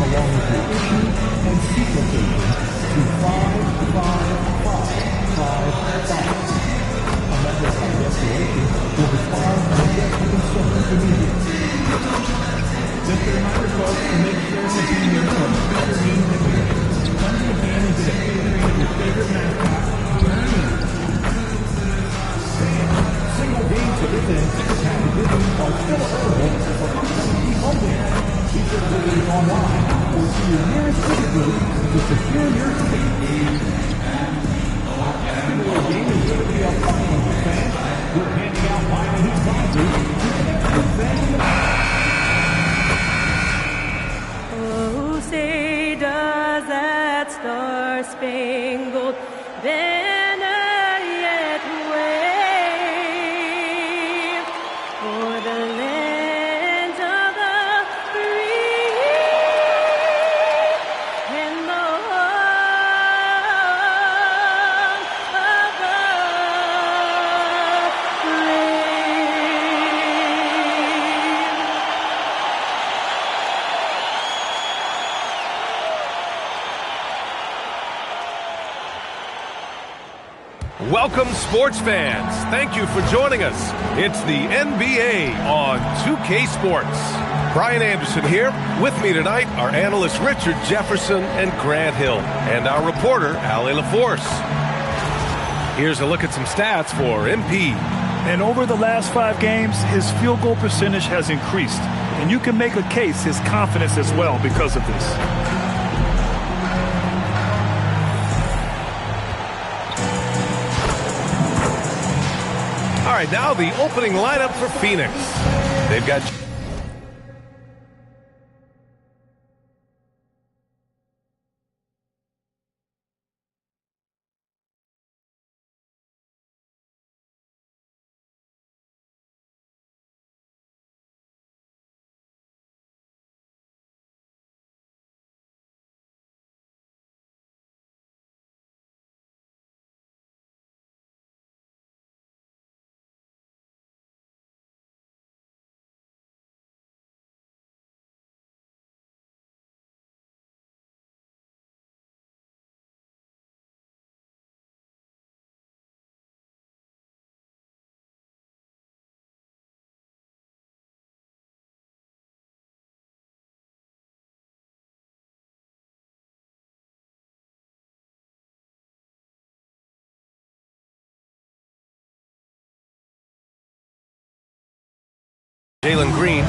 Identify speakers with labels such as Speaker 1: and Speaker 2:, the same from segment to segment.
Speaker 1: along with your issue and seat location to 55555. A member of our destination will respond and address your concern immediately. Just a reminder, folks, to make sure that you hear from better means than we do. Come to the game and get a figuring of your favorite mascot, Journey. Single game tickets and packages are still available for upcoming home games. Be sure to visit us online or to your nearest ticket booth to secure your ticket. Our single game is going to be a fun one for fans. We're handing out wine and heat prizes to every fan.
Speaker 2: Oh, say does that star-spangled banner yet wave for the land of the free and the home of the brave.
Speaker 3: Welcome, sports fans. Thank you for joining us. It's the NBA on 2K Sports. Brian Anderson here. With me tonight are analysts Richard Jefferson and Grant Hill, and our reporter, Allie LaForce. Here's a look at some stats for MP.
Speaker 4: And over the last 5 games, his field goal percentage has increased. And you can make a case his confidence as well because of this.
Speaker 3: All right, now the opening lineup for Phoenix. They've got Jalen Green,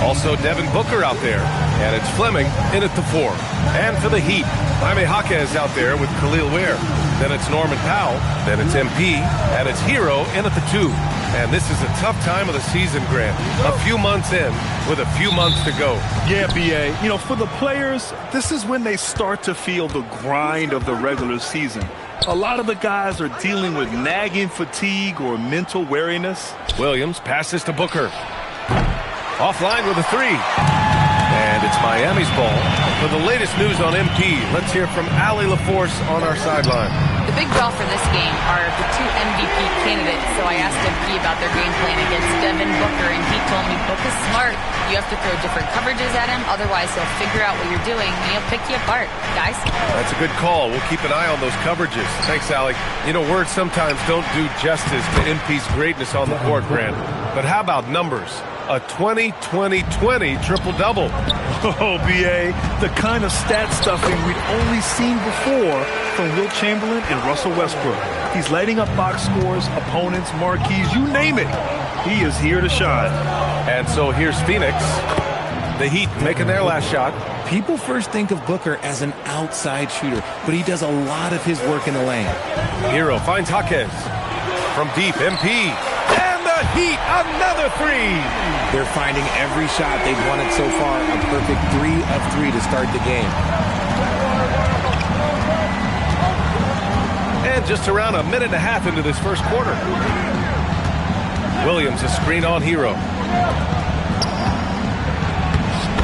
Speaker 3: also Devin Booker out there, and it's Fleming in at the 4. And for the Heat, Jaime Jaquez out there with Khalil Ware. Then it's Norman Powell, then it's MP, and it's Hero in at the 2. And this is a tough time of the season, Grant. A few months in with a few months to go.
Speaker 4: Yeah, B.A. You know, for the players, this is when they start to feel the grind of the regular season. A lot of the guys are dealing with nagging fatigue or mental weariness.
Speaker 3: Williams passes to Booker. Offline with a 3. And it's Miami's ball. For the latest news on MP, let's hear from Allie LaForce on our sideline.
Speaker 5: The big draw for this game are the 2 MVP candidates, so I asked MP about their game plan against Devin Booker, and he told me, Book is smart. You have to throw different coverages at him, otherwise he'll figure out what you're doing, and he'll pick you apart. Guys?
Speaker 3: That's a good call. We'll keep an eye on those coverages. Thanks, Allie. You know, words sometimes don't do justice to MP's greatness on the court, Grant. But how about numbers? A 20-20-20 triple-double.
Speaker 4: Oh, B.A., the kind of stat stuffing we'd only seen before from Wilt Chamberlain and Russell Westbrook. He's lighting up box scores, opponents, marquees, you name it. He is here to shine.
Speaker 3: And so here's Phoenix. The Heat making their last shot.
Speaker 6: People first think of Booker as an outside shooter, but he does a lot of his work in the lane.
Speaker 3: Hero finds Jaquez. From deep, MP. Heat, another 3.
Speaker 6: They're finding every shot they've wanted so far. A perfect 3 of 3 to start the game.
Speaker 3: And just around a minute and a half into this first quarter. Williams a screen on Hero.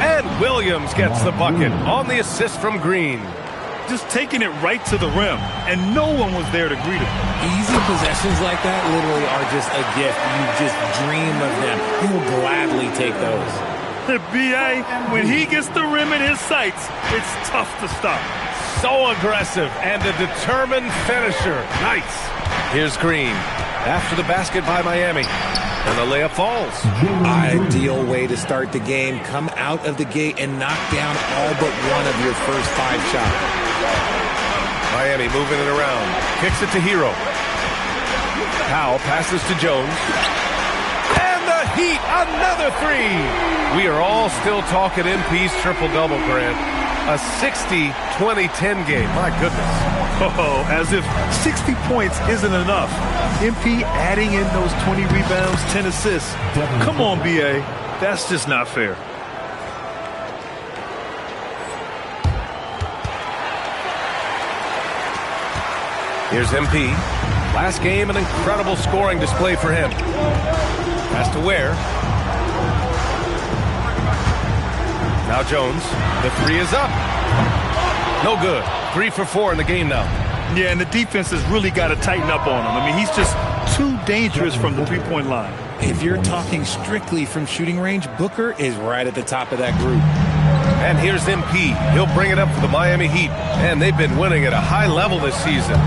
Speaker 3: And Williams gets the bucket on the assist from Green.
Speaker 4: Just taking it right to the rim, and no one was there to greet him.
Speaker 6: Easy possessions like that literally are just a gift. You just dream of them. You will gladly take those.
Speaker 4: B.A., when he gets the rim in his sights, it's tough to stop.
Speaker 3: So aggressive and a determined finisher. Nice. Here's Green. After the basket by Miami. And the layup falls.
Speaker 6: Ideal way to start the game. Come out of the gate and knock down all but one of your first 5 shots.
Speaker 3: Miami moving it around. Kicks it to Hero. Powell passes to Jones. And the Heat, another 3. We are all still talking MP's triple-double, Grant. A 60-20-10 game. My goodness.
Speaker 4: Oh, as if 60 points isn't enough. MP adding in those 20 rebounds, 10 assists. Come on, B.A. That's just not fair.
Speaker 3: Here's MP. Last game, an incredible scoring display for him. Pass to Ware. Now Jones. The 3 is up. No good. 3 for 4 in the game now.
Speaker 4: Yeah, and the defense has really got to tighten up on him. I mean, he's just too dangerous from the three-point line.
Speaker 6: If you're talking strictly from shooting range, Booker is right at the top of that group.
Speaker 3: And here's MP. He'll bring it up for the Miami Heat. And they've been winning at a high level this season.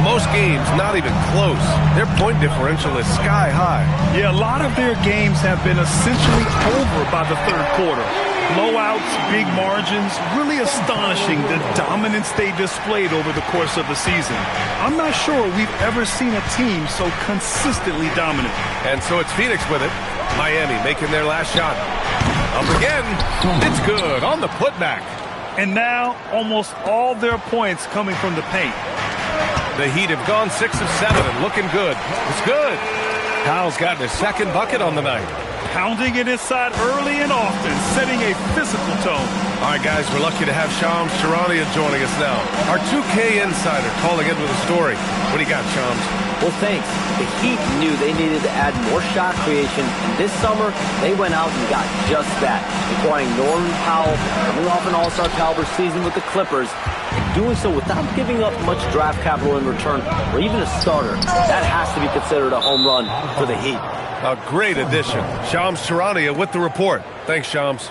Speaker 3: Most games not even close. Their point differential is sky high.
Speaker 4: Yeah, a lot of their games have been essentially over by the third quarter. Blowouts, big margins, really astonishing the dominance they displayed over the course of the season. I'm not sure we've ever seen a team so consistently dominant.
Speaker 3: And so it's Phoenix with it. Miami making their last shot. Up again. It's good on the putback.
Speaker 4: And now almost all their points coming from the paint.
Speaker 3: The Heat have gone 6 of 7 and looking good. It's good. Powell's gotten his second bucket on the night.
Speaker 4: Pounding it inside early and often, setting a physical tone.
Speaker 3: All right, guys, we're lucky to have Shams Charania joining us now. Our 2K insider calling in with a story. What do you got, Shams?
Speaker 7: Well, thanks. The Heat knew they needed to add more shot creation, and this summer, they went out and got just that, acquiring Norman Powell, coming off an all-star caliber season with the Clippers, and doing so without giving up much draft capital in return, or even a starter. That has to be considered a home run for the Heat.
Speaker 3: A great addition. Shams Charania with the report. Thanks, Shams.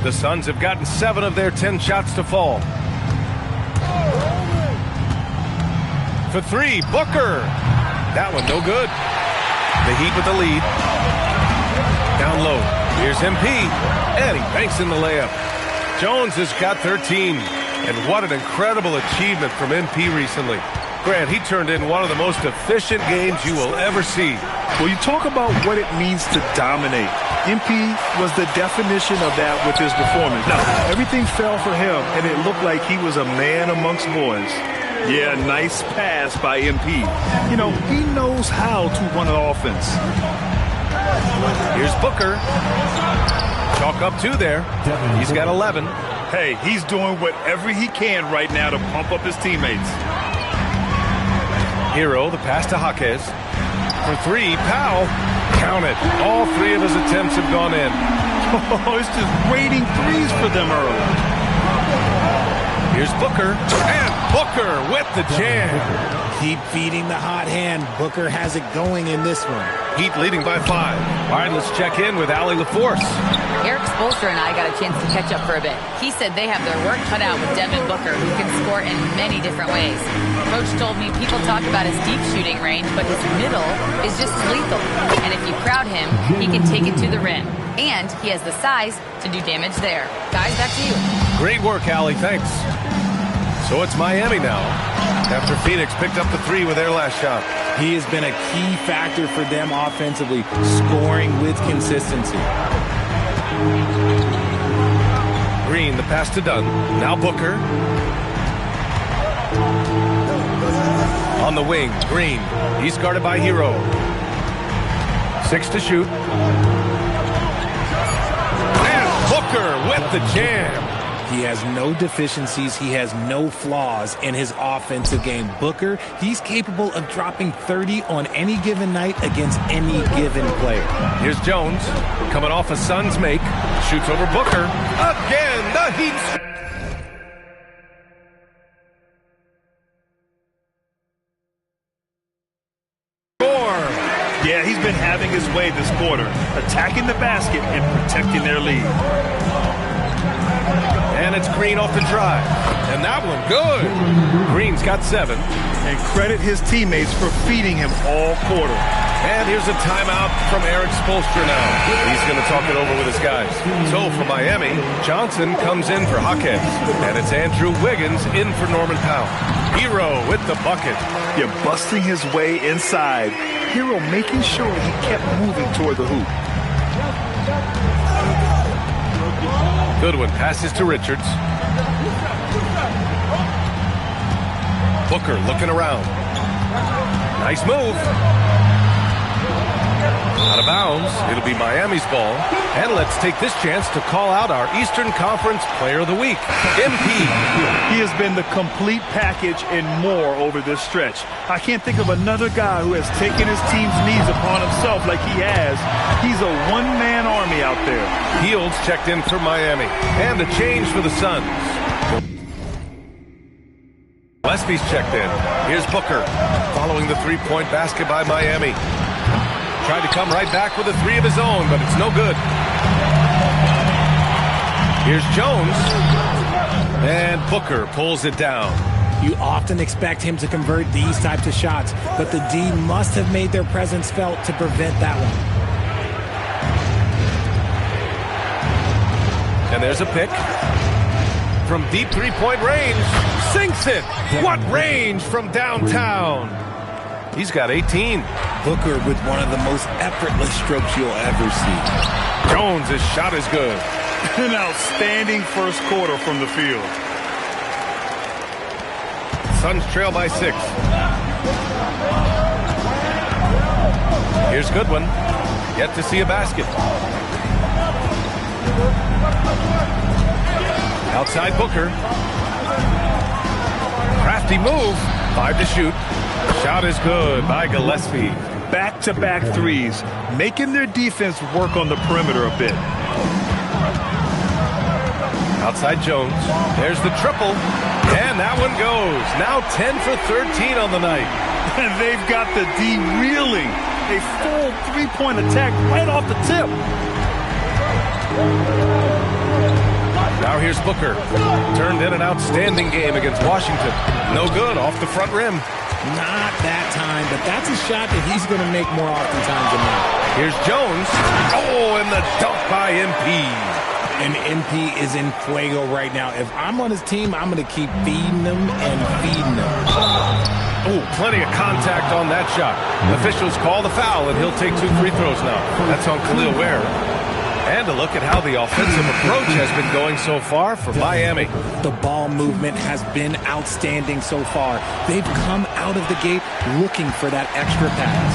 Speaker 3: The Suns have gotten 7 of their 10 shots to fall. For 3, Booker. That one no good. The Heat with the lead. Down low. Here's MP. And he banks in the layup. Jones has got 13. And what an incredible achievement from MP recently. Grant, he turned in one of the most efficient games you will ever see.
Speaker 4: Well, you talk about what it means to dominate. MP was the definition of that with his performance. Now, everything fell for him, and it looked like he was a man amongst boys. Yeah, nice pass by MP. You know, he knows how to run an offense.
Speaker 3: Here's Booker. Chalk up 2 there. He's got 11.
Speaker 4: Hey, he's doing whatever he can right now to pump up his teammates.
Speaker 3: Hero, the pass to Jaquez. For 3, Powell. Count it. All 3 of his attempts have gone in.
Speaker 4: Oh, it's just raining threes for them early.
Speaker 3: Here's Booker. And Booker with the jam.
Speaker 6: Keep feeding the hot hand. Booker has it going in this one.
Speaker 3: Heat leading by 5. All right, let's check in with Allie LaForce.
Speaker 5: Eric Spoelstra and I got a chance to catch up for a bit. He said they have their work cut out with Devin Booker, who can score in many different ways. Coach told me people talk about his deep shooting range, but his middle is just lethal. And if you crowd him, he can take it to the rim. And he has the size to do damage there. Guys, back to you.
Speaker 3: Great work, Allie. Thanks. So it's Miami now, after Phoenix picked up the 3 with their last shot.
Speaker 6: He has been a key factor for them offensively, scoring with consistency.
Speaker 3: Green, the pass to Dunn. Now Booker. On the wing, Green. He's guarded by Hero. 6 to shoot. And Booker with the jam.
Speaker 6: He has no deficiencies. He has no flaws in his offensive game. Booker, he's capable of dropping 30 on any given night against any given player.
Speaker 3: Here's Jones, coming off a Suns make. Shoots over Booker. Again, the Heat.
Speaker 4: Yeah, he's been having his way this quarter, attacking the basket and protecting their lead.
Speaker 3: And it's Green off the drive. And that one, good. Green's got 7.
Speaker 4: And credit his teammates for feeding him all quarter.
Speaker 3: And here's a timeout from Eric Spoelstra now. He's going to talk it over with his guys. So for Miami, Johnson comes in for Jaquez. And it's Andrew Wiggins in for Norman Powell. Hero with the bucket.
Speaker 4: You're busting his way inside. Hero making sure he kept moving toward the hoop.
Speaker 3: Goodwin passes to Richards. Booker looking around. Nice move. Out of bounds. It'll be Miami's ball. And let's take this chance to call out our Eastern Conference Player of the Week, MP.
Speaker 4: He has been the complete package and more over this stretch. I can't think of another guy who has taken his team's needs upon himself like he has. He's a one-man army out there.
Speaker 3: Fields checked in for Miami. And a change for the Suns. Gillespie's checked in. Here's Booker, following the three-point basket by Miami. Tried to come right back with a 3 of his own, but it's no good. Here's Jones. And Booker pulls it down.
Speaker 6: You often expect him to convert these types of shots, but the D must have made their presence felt to prevent that one.
Speaker 3: And there's a pick. From deep three-point range. Sinks it. What range from downtown. He's got 18.
Speaker 6: Booker with one of the most effortless strokes you'll ever see.
Speaker 3: Jones' shot is good.
Speaker 4: An outstanding first quarter from the field.
Speaker 3: Suns trail by 6. Here's Goodwin. Yet to see a basket. Outside Booker. Crafty move. 5 to shoot. Shot is good by Gillespie.
Speaker 4: Back-to-back threes, making their defense work on the perimeter a bit.
Speaker 3: Outside Jones. There's the triple. And that one goes. Now 10 for 13 on the night.
Speaker 4: And they've got the D reeling. A full three-point attack right off the tip.
Speaker 3: Now here's Booker. Turned in an outstanding game against Washington. No good off the front rim.
Speaker 6: Not that time, but that's a shot that he's going to make more oftentimes than not.
Speaker 3: Here's Jones. Oh, and the dunk by MP.
Speaker 6: And MP is in fuego right now. If I'm on his team, I'm going to keep feeding them and feeding them.
Speaker 3: Oh, plenty of contact on that shot. Officials call the foul, and he'll take 2 free throws now. That's on Khalil Ware. And a look at how the offensive approach has been going so far for Miami.
Speaker 6: The ball movement has been outstanding so far. They've come out of the gate looking for that extra pass.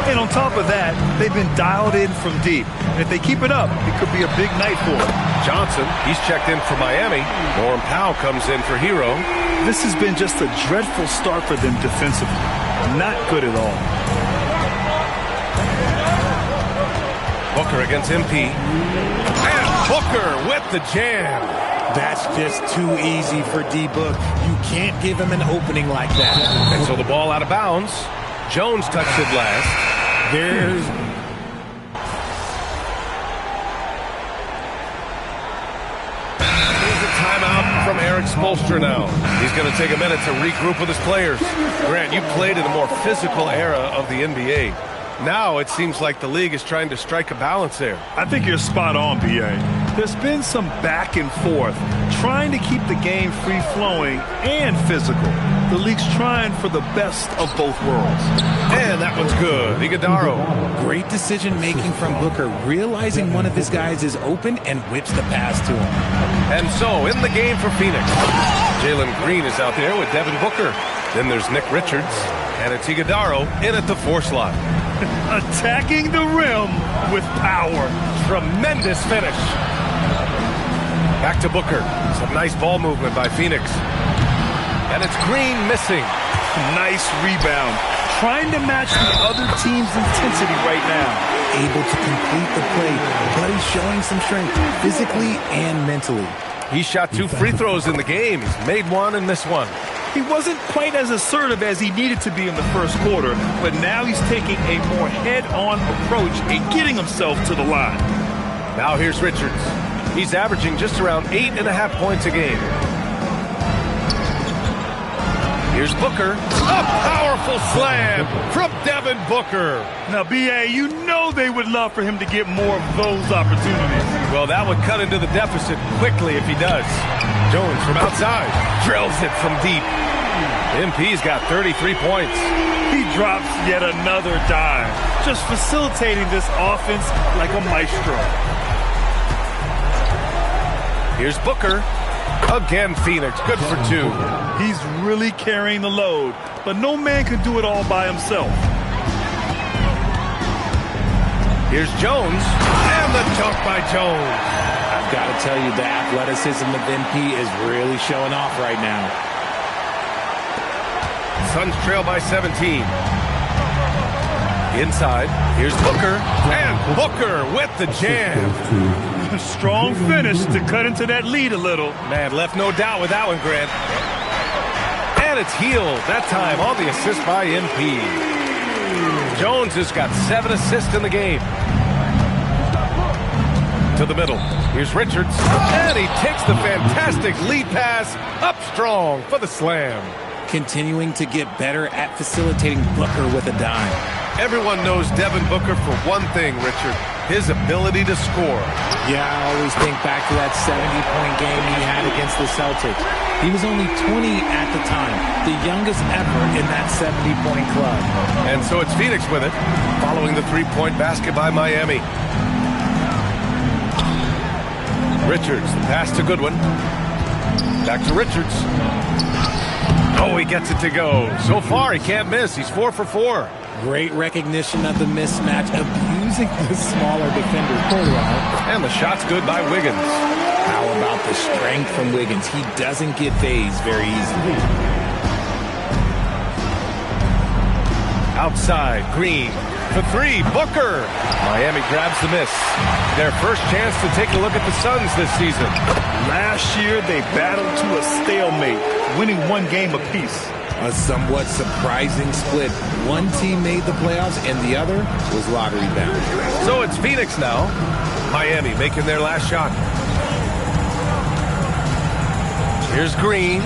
Speaker 4: And on top of that, they've been dialed in from deep. And if they keep it up, it could be a big night for them.
Speaker 3: Johnson, he's checked in for Miami. Norm Powell comes in for Hero.
Speaker 4: This has been just a dreadful start for them defensively. Not good at all.
Speaker 3: Booker against MP. And Booker with the jam.
Speaker 6: That's just too easy for D-Book. You can't give him an opening like that.
Speaker 3: And so the ball out of bounds. Jones touched it last.
Speaker 6: There's...
Speaker 3: Here's a timeout from Eric Spoelstra now. He's going to take a minute to regroup with his players. Grant, you played in a more physical era of the NBA. Now it seems like the league is trying to strike a balance there.
Speaker 4: I think you're spot on, B.A. There's been some back and forth, trying to keep the game free-flowing and physical. The league's trying for the best of both worlds.
Speaker 3: And that one's good. Iguodaro.
Speaker 6: Great decision-making from Booker, realizing one of his guys is open and whips the pass to him.
Speaker 3: And so, in the game for Phoenix, Jalen Green is out there with Devin Booker. Then there's Nick Richards. And it's Iguodaro in at the 4 slot.
Speaker 4: Attacking the rim with power.
Speaker 3: Tremendous finish. Back to Booker. Some nice ball movement by Phoenix. And it's Green missing.
Speaker 4: Nice rebound. Trying to match the other team's intensity right now.
Speaker 6: Able to complete the play, but he's showing some strength physically and mentally.
Speaker 3: He shot 2 free throws in the game. He's made 1 and missed 1.
Speaker 4: He wasn't quite as assertive as he needed to be in the first quarter, but now he's taking a more head-on approach and getting himself to the line.
Speaker 3: Now here's Richards. He's averaging just around 8.5 points a game. Here's Booker. A powerful slam from Devin Booker.
Speaker 4: Now, B.A., you know they would love for him to get more of those opportunities.
Speaker 3: Well, that would cut into the deficit quickly if he does. Jones from outside drills it from deep. MP's got 33 points.
Speaker 4: He drops yet another dime, just facilitating this offense like a maestro.
Speaker 3: Here's Booker. Again, Phoenix. Good for 2.
Speaker 4: He's really carrying the load, but no man can do it all by himself.
Speaker 3: Here's Jones. And the dunk by Jones.
Speaker 6: I've got to tell you, the athleticism of MP is really showing off right now.
Speaker 3: Suns trail by 17. Inside, here's Booker. And Booker with the jam.
Speaker 4: Strong finish to cut into that lead a little.
Speaker 3: Man, left no doubt with that one, Grant. And it's Heald, that time on the assist by MP. Jones has got 7 assists in the game. To the middle. Here's Richards. And he takes the fantastic lead pass up strong for the slam.
Speaker 6: Continuing to get better at facilitating Booker with a dime.
Speaker 3: Everyone knows Devin Booker for one thing, Richard. His ability to score.
Speaker 6: Yeah, I always think back to that 70-point game he had against the Celtics. He was only 20 at the time, the youngest ever in that 70-point club.
Speaker 3: And so it's Phoenix with it, following the 3-point basket by Miami. Richards, the pass to Goodwin. Back to Richards. Oh, he gets it to go. So far, he can't miss. He's 4 for 4.
Speaker 6: Great recognition of the mismatch, abusing the smaller defender.
Speaker 3: And the shot's good by Wiggins.
Speaker 6: How about the strength from Wiggins? He doesn't get phased very easily.
Speaker 3: Outside, Green for 3. Booker. Miami grabs the miss. Their first chance to take a look at the Suns this season.
Speaker 4: Last year, they battled to a stalemate, winning 1 game apiece.
Speaker 6: A somewhat surprising split. One team made the playoffs and the other was lottery bound.
Speaker 3: So it's Phoenix now. Miami making their last shot. Here's Green.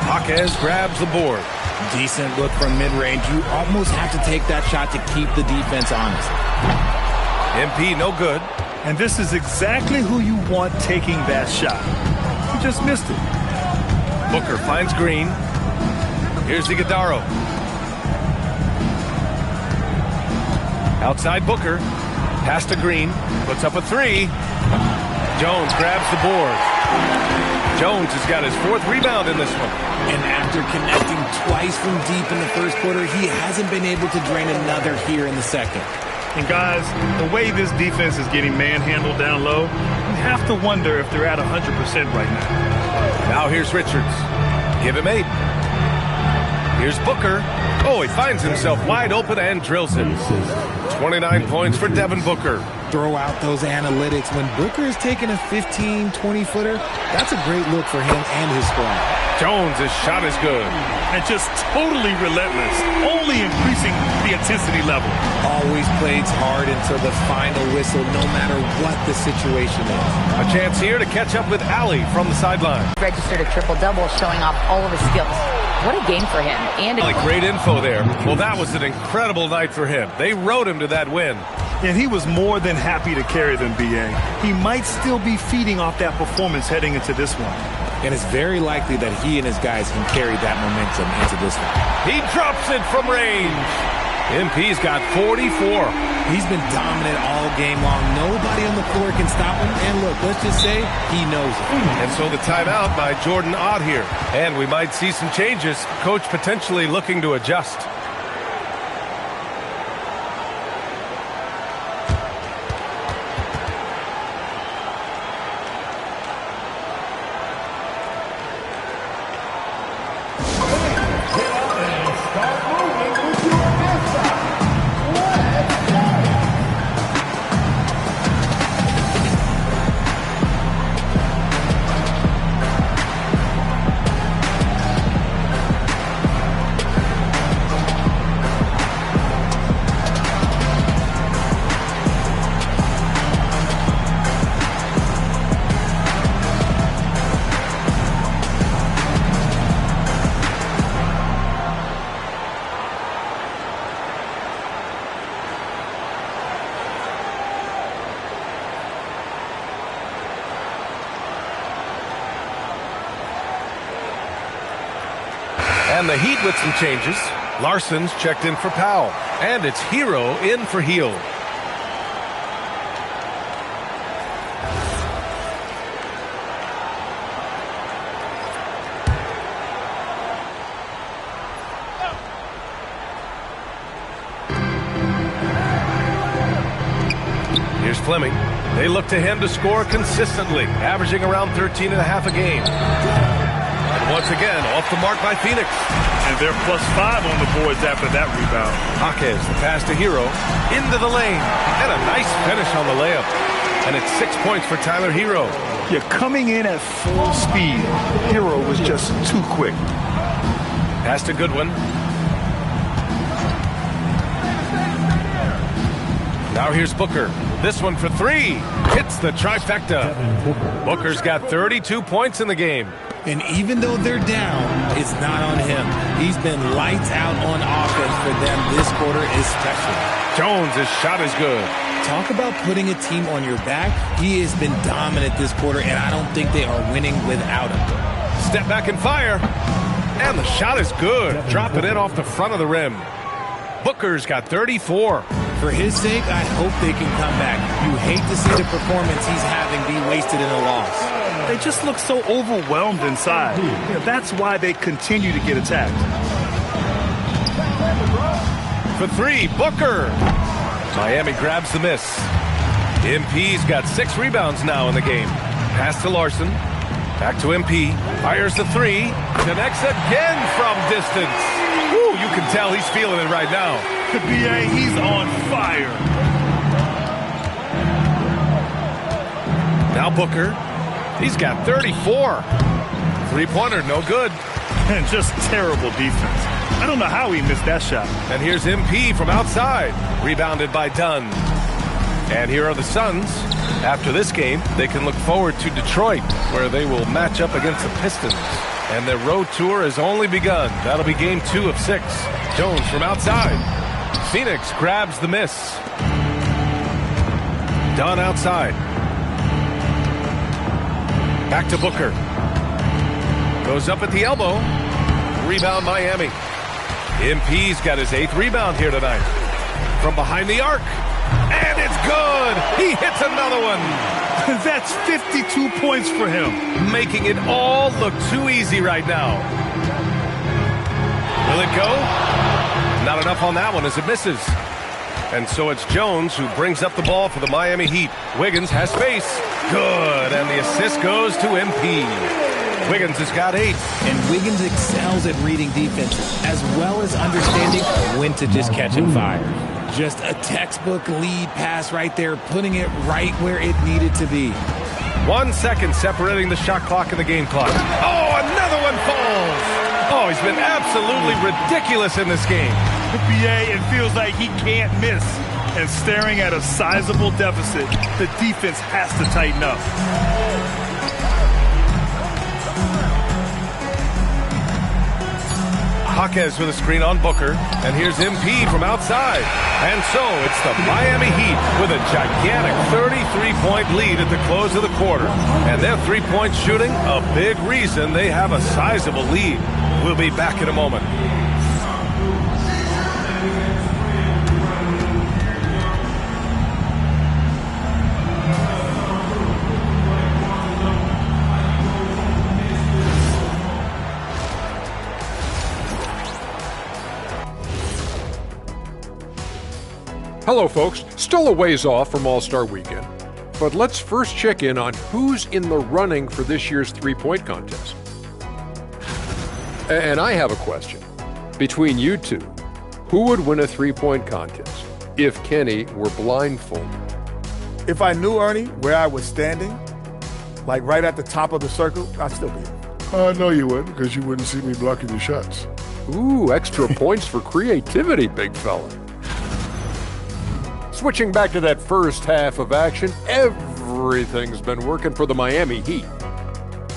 Speaker 3: Jaquez grabs the board.
Speaker 6: Decent look from mid-range. You almost have to take that shot to keep the defense honest.
Speaker 3: MP no good.
Speaker 4: And this is exactly who you want taking that shot. He just missed it.
Speaker 3: Booker finds Green. Here's Iguodaro. Outside Booker. Pass to Green. Puts up a 3. Jones grabs the board. Jones has got his 4th rebound in this one.
Speaker 6: And after connecting twice from deep in the first quarter, he hasn't been able to drain another here in the second.
Speaker 4: And guys, the way this defense is getting manhandled down low, you have to wonder if they're at 100% right now.
Speaker 3: Now here's Richards. Give him 8. Here's Booker. Oh, he finds himself wide open and drills it. 29 points for Devin Booker.
Speaker 6: Throw out those analytics. When Booker is taking a 15, 20-footer, that's a great look for him and his squad.
Speaker 3: Jones' shot is good.
Speaker 4: And just totally relentless, only increasing the intensity level.
Speaker 6: Always plays hard until the final whistle, no matter what the situation is.
Speaker 3: A chance here to catch up with Allie from the sideline.
Speaker 5: Registered a triple-double, showing off all of his skills. What a game for him. And
Speaker 3: great info there. Well, that was an incredible night for him. They rode him to that win.
Speaker 4: And he was more than happy to carry them, B.A. He might still be feeding off that performance heading into this one.
Speaker 6: And it's very likely that he and his guys can carry that momentum into this one.
Speaker 3: He drops it from range. MP's got 44.
Speaker 6: He's been dominant all game long. Nobody on the floor can stop him. And look, let's just say he knows it.
Speaker 3: And so the timeout by Jordan Ott here. And we might see some changes. Coach potentially looking to adjust. And the Heat with some changes. Larson's checked in for Powell. And it's Hero in for Heel. Here's Fleming. They look to him to score consistently, averaging around 13 and a half a game. And once again, off the mark by Phoenix.
Speaker 4: And they're +5 on the boards after that rebound.
Speaker 3: Jaquez, the pass to Hero, into the lane. And a nice finish on the layup. And it's 6 points for Tyler Hero.
Speaker 4: You're coming in at full speed. Hero was just too quick.
Speaker 3: Pass to Goodwin. Now here's Booker. This one for three. Hits the trifecta. Booker's got 32 points in the game.
Speaker 6: And even though they're down, it's not on him. He's been lights out on offense for them this quarter especially.
Speaker 3: Jones, his shot is good.
Speaker 6: Talk about putting a team on your back. He has been dominant this quarter, and I don't think they are winning without him.
Speaker 3: Step back and fire. And the shot is good. Drop it in off the front of the rim. Booker's got 34.
Speaker 6: For his sake, I hope they can come back. You hate to see the performance he's having be wasted in a loss.
Speaker 4: They just look so overwhelmed inside. That's why they continue to get attacked.
Speaker 3: For three, Booker. Miami grabs the miss. MP's got 6 rebounds now in the game. Pass to Larson. Back to MP. Fires the three. Connects again from distance. Woo, you can tell he's feeling it right now.
Speaker 4: The BA, he's on fire.
Speaker 3: Now Booker. He's got 34. Three-pointer, no good.
Speaker 4: And just terrible defense. I don't know how he missed that shot.
Speaker 3: And here's MP from outside. Rebounded by Dunn. And here are the Suns. After this game, they can look forward to Detroit, where they will match up against the Pistons. And their road tour has only begun. That'll be game 2 of 6. Jones from outside. Phoenix grabs the miss. Dunn outside. Back to Booker. Goes up at the elbow. Rebound Miami. MP's got his 8th rebound here tonight. From behind the arc. And it's good. He hits another one.
Speaker 4: That's 52 points for him.
Speaker 3: Making it all look too easy right now. Will it go? Not enough on that one as it misses. And so it's Jones who brings up the ball for the Miami Heat. Wiggins has space. Good. And the assist goes to MP. Wiggins has got 8.
Speaker 6: And Wiggins excels at reading defense, as well as understanding when to just catch and fire. Just a textbook lead pass right there, putting it right where it needed to be.
Speaker 3: 1 second separating the shot clock and the game clock. Oh, another one falls. Oh, he's been absolutely ridiculous in this game.
Speaker 4: The BA, it feels like he can't miss. And staring at a sizable deficit, the defense has to tighten up.
Speaker 3: Jaquez with a screen on Booker. And here's MP from outside. And so it's the Miami Heat with a gigantic 33-point lead at the close of the quarter. And their three-point shooting, a big reason they have a sizable lead. We'll be back in a moment.
Speaker 8: Hello, folks. Still a ways off from All-Star Weekend, but let's first check in on who's in the running for this year's three-point contest. And I have a question. Between you two, who would win a three-point contest if Kenny were blindfolded?
Speaker 9: If I knew, Ernie, where I was standing, like right at the top of the circle, I'd still be in.
Speaker 10: No, you wouldn't, because you wouldn't see me blocking your shots.
Speaker 8: Ooh, extra points for creativity, big fella. Switching back to that first half of action, everything's been working for the Miami Heat.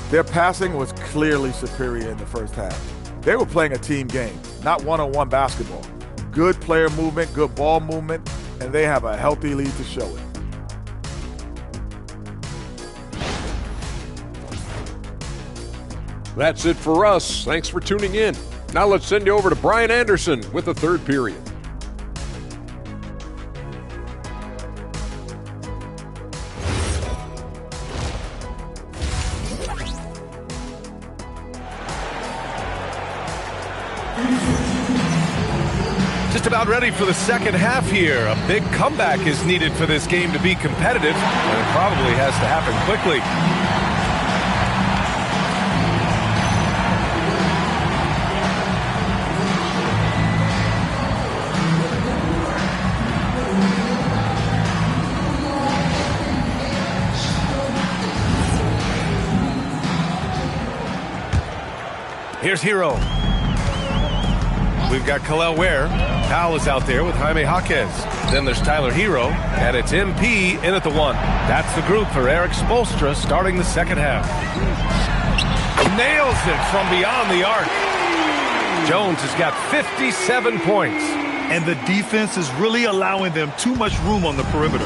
Speaker 9: Their passing was clearly superior in the first half. They were playing a team game, not one-on-one basketball. Good player movement, good ball movement, and they have a healthy lead to show it.
Speaker 8: That's it for us. Thanks for tuning in. Now let's send you over to Brian Anderson with the third period.
Speaker 3: Just about ready for the second half here. A big comeback is needed for this game to be competitive, and it probably has to happen quickly. Here's Hero. We've got Khalil Ware. Powell is out there with Jaime Jaquez. Then there's Tyler Hero, and it's MP in at the one. That's the group for Eric Spoelstra starting the second half. Nails it from beyond the arc. Jones has got 57 points.
Speaker 4: And the defense is really allowing them too much room on the perimeter.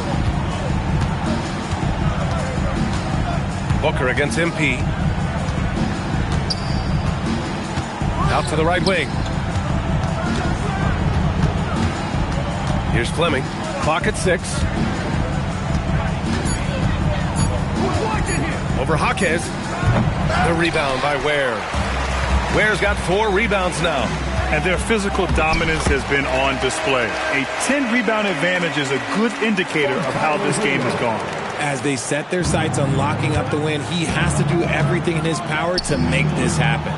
Speaker 3: Booker against MP. Out to the right wing. Here's Fleming. Clock at 6. Over Jaquez. The rebound by Ware. Ware's got 4 rebounds now.
Speaker 4: And their physical dominance has been on display. A 10-rebound advantage is a good indicator of how this game has gone.
Speaker 6: As they set their sights on locking up the win, he has to do everything in his power to make this happen.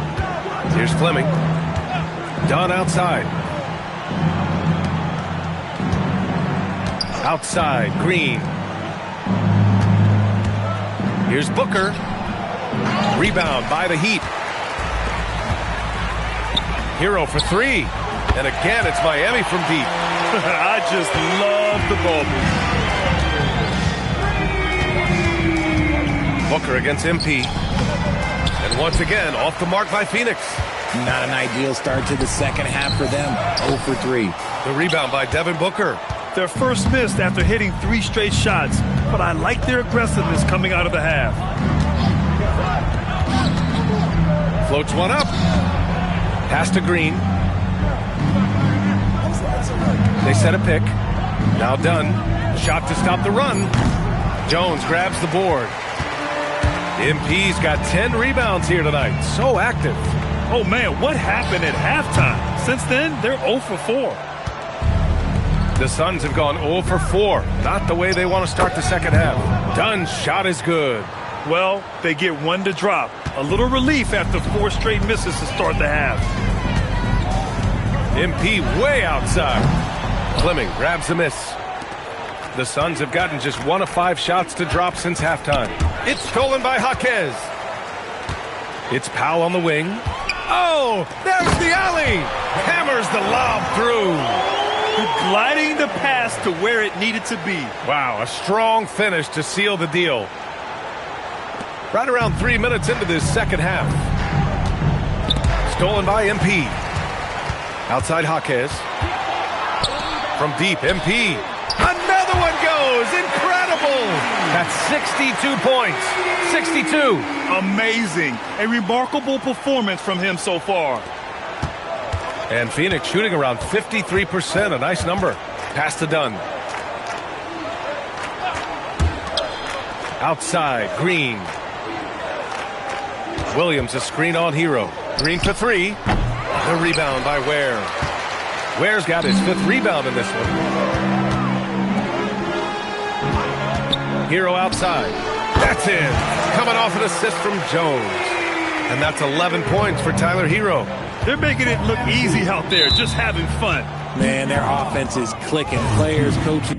Speaker 3: Here's Fleming. Dunn outside. Outside, Green. Here's Booker. Rebound by the Heat. Hero for 3. And again, it's Miami from deep.
Speaker 4: I just love the ball.
Speaker 3: Booker against MP. And once again, off the mark by Phoenix.
Speaker 6: Not an ideal start to the second half for them. 0 for 3.
Speaker 3: The rebound by Devin Booker.
Speaker 4: Their first missed after hitting 3 straight shots, but I like their aggressiveness coming out of the half.
Speaker 3: Floats one up. Pass to Green. They set a pick. Now Dunn. Shot to stop the run. Jones grabs the board. MP's got 10 rebounds here tonight. So active.
Speaker 4: Oh, man, what happened at halftime? Since then, they're 0 for 4.
Speaker 3: The Suns have gone 0 for 4. Not the way they want to start the second half. Dunn's shot is good.
Speaker 4: Well, they get 1 to drop. A little relief after 4 straight misses to start the half.
Speaker 3: MP way outside. Fleming grabs the miss. The Suns have gotten just 1 of 5 shots to drop since halftime. It's stolen by Jaquez. It's Powell on the wing. Oh, there's the alley. Hammers the lob through.
Speaker 4: Gliding the pass to where it needed to be.
Speaker 3: Wow, a strong finish to seal the deal. Right around 3 minutes into this second half. Stolen by MP. Outside Jaquez. From deep, MP. Another one goes. Incredible. That's 62 points. 62.
Speaker 4: Amazing. A remarkable performance from him so far.
Speaker 3: And Phoenix shooting around 53%. A nice number. Pass to Dunn. Outside, Green. Williams a screen on Hero. Green for 3. The rebound by Ware. Ware's got his 5th rebound in this one. Hero outside. That's in. Coming off an assist from Jones. And that's 11 points for Tyler Hero.
Speaker 4: They're making it look easy out there, just having fun.
Speaker 6: Man, their offense is clicking. Players, coaches,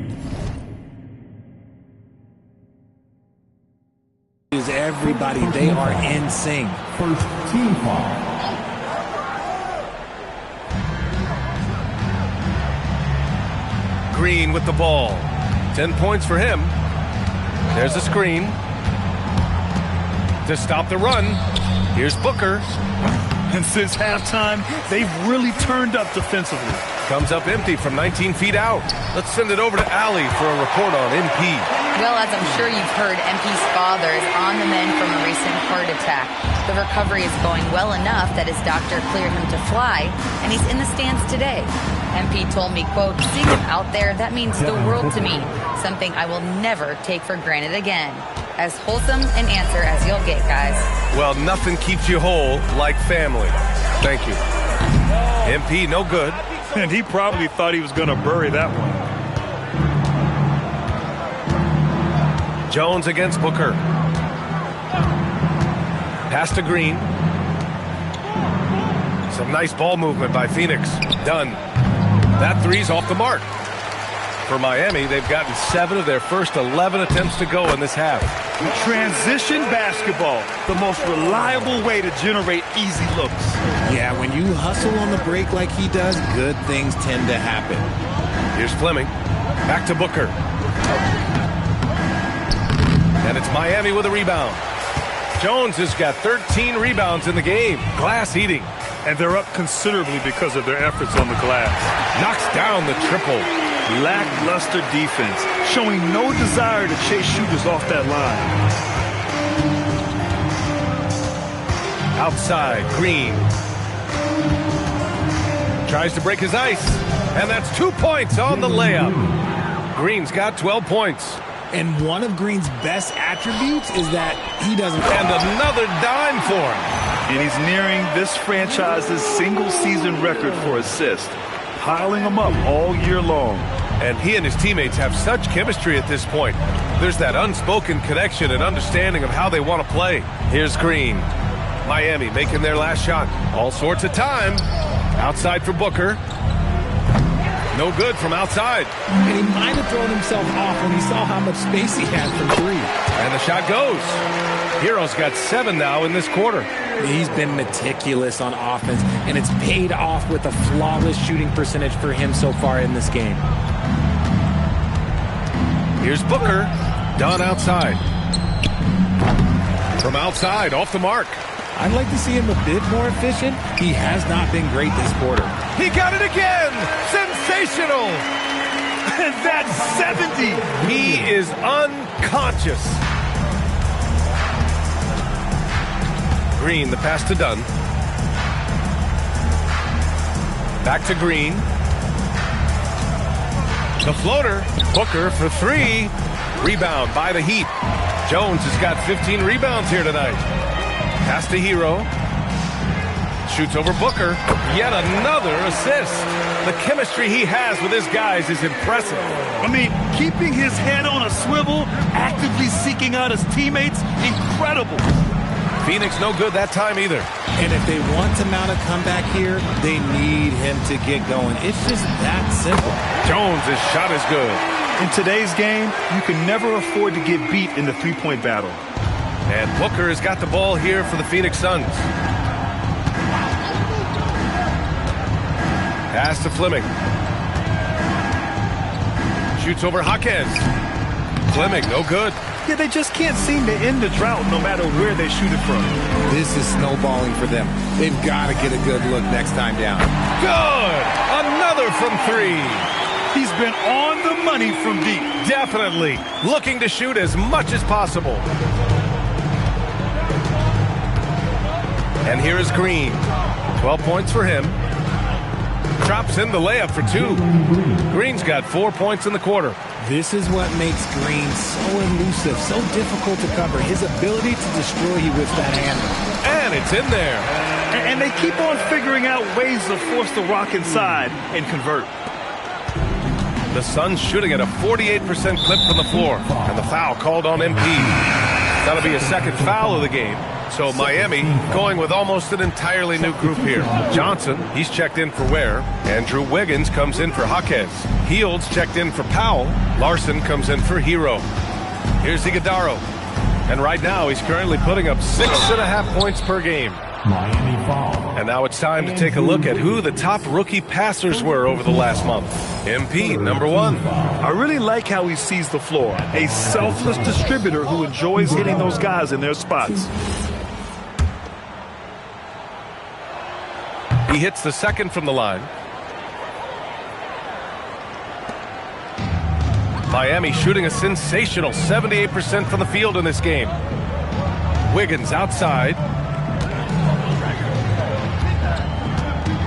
Speaker 6: everybody, they are in sync.
Speaker 1: First team foul.
Speaker 3: Green with the ball. 10 points for him. There's a screen. To stop the run, here's Booker.
Speaker 4: And since halftime, they've really turned up defensively.
Speaker 3: Comes up empty from 19 feet out. Let's send it over to Allie for a report on MP.
Speaker 5: Well, as I'm sure you've heard, MP's father is on the mend from a recent heart attack. The recovery is going well enough that his doctor cleared him to fly, and he's in the stands today. MP told me, quote, "Seeing him out there, that means the world to me. Something I will never take for granted again." As wholesome an answer as you'll get, guys.
Speaker 3: Well, nothing keeps you whole like family. Thank you. MP, no good.
Speaker 4: And he probably thought he was going to bury that one.
Speaker 3: Jones against Booker. Pass to Green. Some nice ball movement by Phoenix. Done. That three's off the mark. For Miami, they've gotten 7 of their first 11 attempts to go in this half.
Speaker 4: Transition basketball, the most reliable way to generate easy looks.
Speaker 6: Yeah, when you hustle on the break like he does, good things tend to happen.
Speaker 3: Here's Fleming. Back to Booker. And it's Miami with a rebound. Jones has got 13 rebounds in the game. Glass eating.
Speaker 4: And they're up considerably because of their efforts on the glass.
Speaker 3: Knocks down the triple.
Speaker 4: Lackluster defense, showing no desire to chase shooters off that line.
Speaker 3: Outside, Green. Tries to break his ice. And that's 2 points on the layup. Green's got 12 points.
Speaker 6: And one of Green's best attributes is that he doesn't...
Speaker 3: And another dime for him.
Speaker 4: And he's nearing this franchise's single-season record for assists, piling them up all year long.
Speaker 3: And he and his teammates have such chemistry at this point. There's that unspoken connection and understanding of how they want to play. Here's Green. Miami making their last shot. All sorts of time. Outside for Booker. No good from outside.
Speaker 6: And he might have thrown himself off when he saw how much space he had from 3.
Speaker 3: And the shot goes. Hero's got 7 now in this quarter.
Speaker 6: He's been meticulous on offense, and it's paid off with a flawless shooting percentage for him so far in this game.
Speaker 3: Here's Booker. Done outside. From outside, off the mark.
Speaker 6: I'd like to see him a bit more efficient. He has not been great this quarter.
Speaker 3: He got it again! Sensational!
Speaker 4: And that's 70!
Speaker 3: He is unconscious. Green, the pass to Dunn. Back to Green. The floater. Booker for 3. Rebound by the Heat. Jones has got 15 rebounds here tonight. Pass to Hero. Shoots over Booker. Yet another assist. The chemistry he has with his guys is impressive.
Speaker 4: I mean, keeping his head on a swivel, actively seeking out his teammates, incredible.
Speaker 3: Phoenix no good that time either.
Speaker 6: And if they want to mount a comeback here, they need him to get going. It's just that simple.
Speaker 3: Jones' shot is good.
Speaker 4: In today's game, you can never afford to get beat in the three-point battle.
Speaker 3: And Booker has got the ball here for the Phoenix Suns. Pass to Fleming. Shoots over Jaquez. Fleming, no good.
Speaker 4: Yeah, they just can't seem to end the drought no matter where they shoot it from.
Speaker 6: This is snowballing for them. They've got to get a good look next time down.
Speaker 3: Good! Another from 3.
Speaker 4: He's been on the money from deep.
Speaker 3: Definitely. Looking to shoot as much as possible. And here is Green. 12 points for him. Drops in the layup for 2. Green's got 4 points in the quarter.
Speaker 6: This is what makes Green so elusive, so difficult to cover. His ability to destroy you with that handle.
Speaker 3: And it's in there.
Speaker 4: And they keep on figuring out ways to force the rock inside and convert.
Speaker 3: The Suns shooting at a 48% clip from the floor. And the foul called on MP. That'll be a second foul of the game. So Miami going with almost an entirely new group here. Johnson, he's checked in for Ware. Andrew Wiggins comes in for Jaquez. Fields checked in for Powell. Larson comes in for Hero. Here's Iguodala. And right now he's currently putting up 6.5 points per game.
Speaker 1: Miami foul.
Speaker 3: And now it's time to take a look at who the top rookie passers were over the last month. MP, number 1.
Speaker 4: I really like how he sees the floor. A selfless distributor who enjoys hitting those guys in their spots.
Speaker 3: He hits the second from the line. Miami shooting a sensational 78% from the field in this game. Wiggins outside.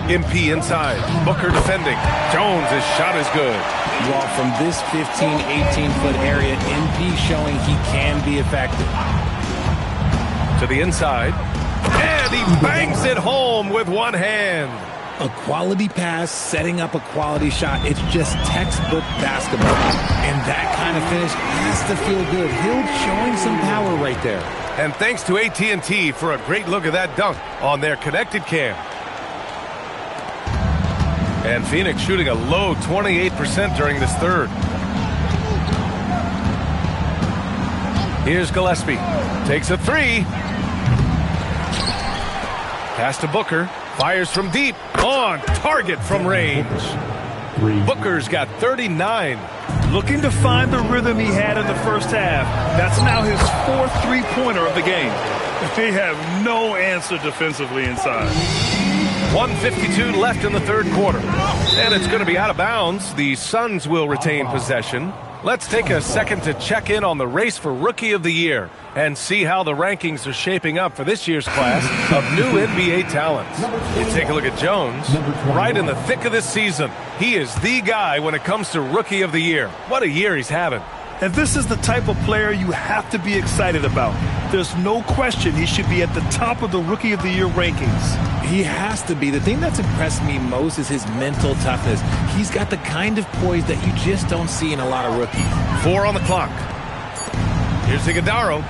Speaker 3: MP inside. Booker defending. Jones' shot is good.
Speaker 6: Well, from this 15, 18-foot area, MP showing he can be effective.
Speaker 3: To the inside. And he bangs it home with one hand.
Speaker 6: A quality pass, setting up a quality shot. It's just textbook basketball. And that kind of finish has to feel good. Hill showing some power right there.
Speaker 3: And thanks to AT&T for a great look at that dunk on their connected cam. And Phoenix shooting a low 28% during this third. Here's Gillespie. Takes a 3. Pass to Booker. Fires from deep. On target from range. Booker's got 39.
Speaker 4: Looking to find the rhythm he had in the first half. That's now his 4th three-pointer of the game. They have no answer defensively inside.
Speaker 3: 1:52 left in the third quarter. And it's going to be out of bounds. The Suns will retain possession. Let's take a second to check in on the race for Rookie of the Year and see how the rankings are shaping up for this year's class of new NBA talents. You take a look at Jones, right in the thick of this season. He is the guy when it comes to Rookie of the Year. What a year he's having.
Speaker 4: And this is the type of player you have to be excited about. There's no question he should be at the top of the Rookie of the Year rankings.
Speaker 6: He has to be. The thing that's impressed me most is his mental toughness. He's got the kind of poise that you just don't see in a lot of rookies.
Speaker 3: 4 on the clock. Here's Iguodala.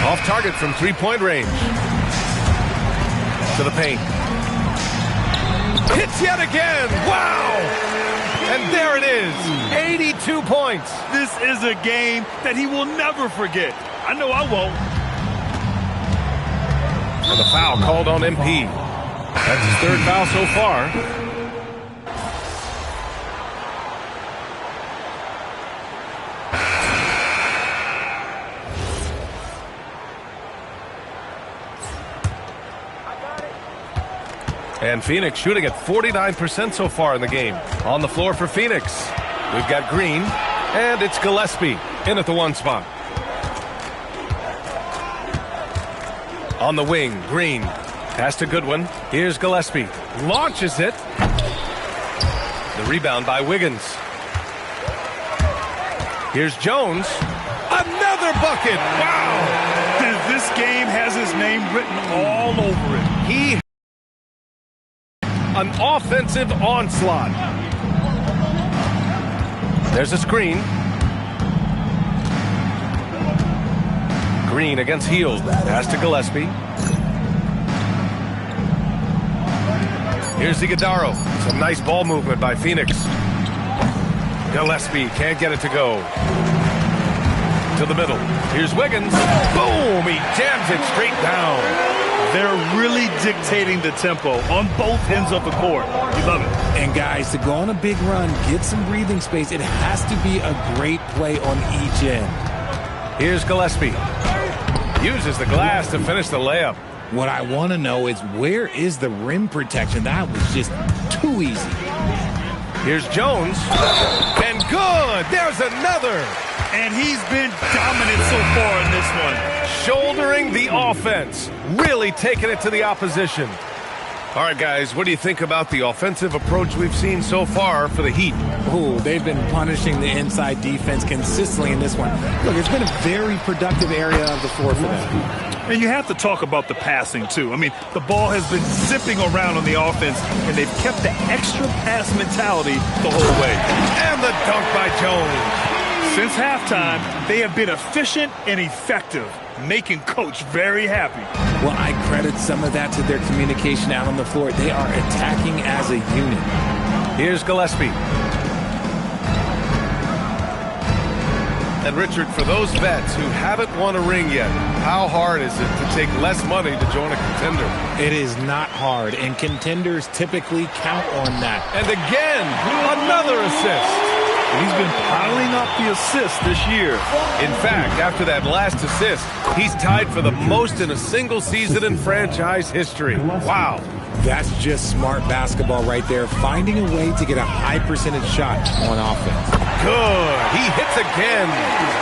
Speaker 3: Off target from three-point range. To the paint. Hits yet again. Wow! And there it is. 82 points.
Speaker 4: This is a game that he will never forget. I know I won't.
Speaker 3: And the foul called on MP. That's his 3rd foul so far. And Phoenix shooting at 49% so far in the game. On the floor for Phoenix, we've got Green, and it's Gillespie in at the 1 spot. On the wing, Green. Pass to Goodwin. Here's Gillespie. Launches it. The rebound by Wiggins. Here's Jones. Another bucket. Wow.
Speaker 4: This game has his name written all over it.
Speaker 3: An offensive onslaught. There's a screen. Green against Hield. Pass to Gillespie. Here's Iguodala. Some nice ball movement by Phoenix. Gillespie can't get it to go. To the middle. Here's Wiggins. Boom! He jams it straight down.
Speaker 4: They're really dictating the tempo on both ends of the court. You love it.
Speaker 6: And guys, to go on a big run, get some breathing space, it has to be a great play on each end.
Speaker 3: Here's Gillespie. Uses the glass to finish the layup.
Speaker 6: What I want to know is, where is the rim protection? That was just too easy.
Speaker 3: Here's Jones. And good! There's another!
Speaker 4: And he's been dominant so far in this one.
Speaker 3: Shouldering the offense. Really taking it to the opposition. All right, guys, what do you think about the offensive approach we've seen so far for the Heat?
Speaker 6: Oh, they've been punishing the inside defense consistently in this one. Look, it's been a very productive area of the floor for them.
Speaker 4: And you have to talk about the passing, too. I mean, the ball has been zipping around on the offense, and they've kept the extra pass mentality the whole way.
Speaker 3: And the dunk by Jones.
Speaker 4: Since halftime, they have been efficient and effective, making Coach very happy.
Speaker 6: Well, I credit some of that to their communication out on the floor. They are attacking as a unit.
Speaker 3: Here's Gillespie. And Richard, for those vets who haven't won a ring yet, how hard is it to take less money to join a contender?
Speaker 6: It is not hard, and contenders typically count on that.
Speaker 3: And again, another assist.
Speaker 4: He's been piling up the assists this year.
Speaker 3: In fact, after that last assist, he's tied for the most in a single season in franchise history. Wow.
Speaker 6: That's just smart basketball right there, finding a way to get a high percentage shot on offense.
Speaker 3: Good. He hits again.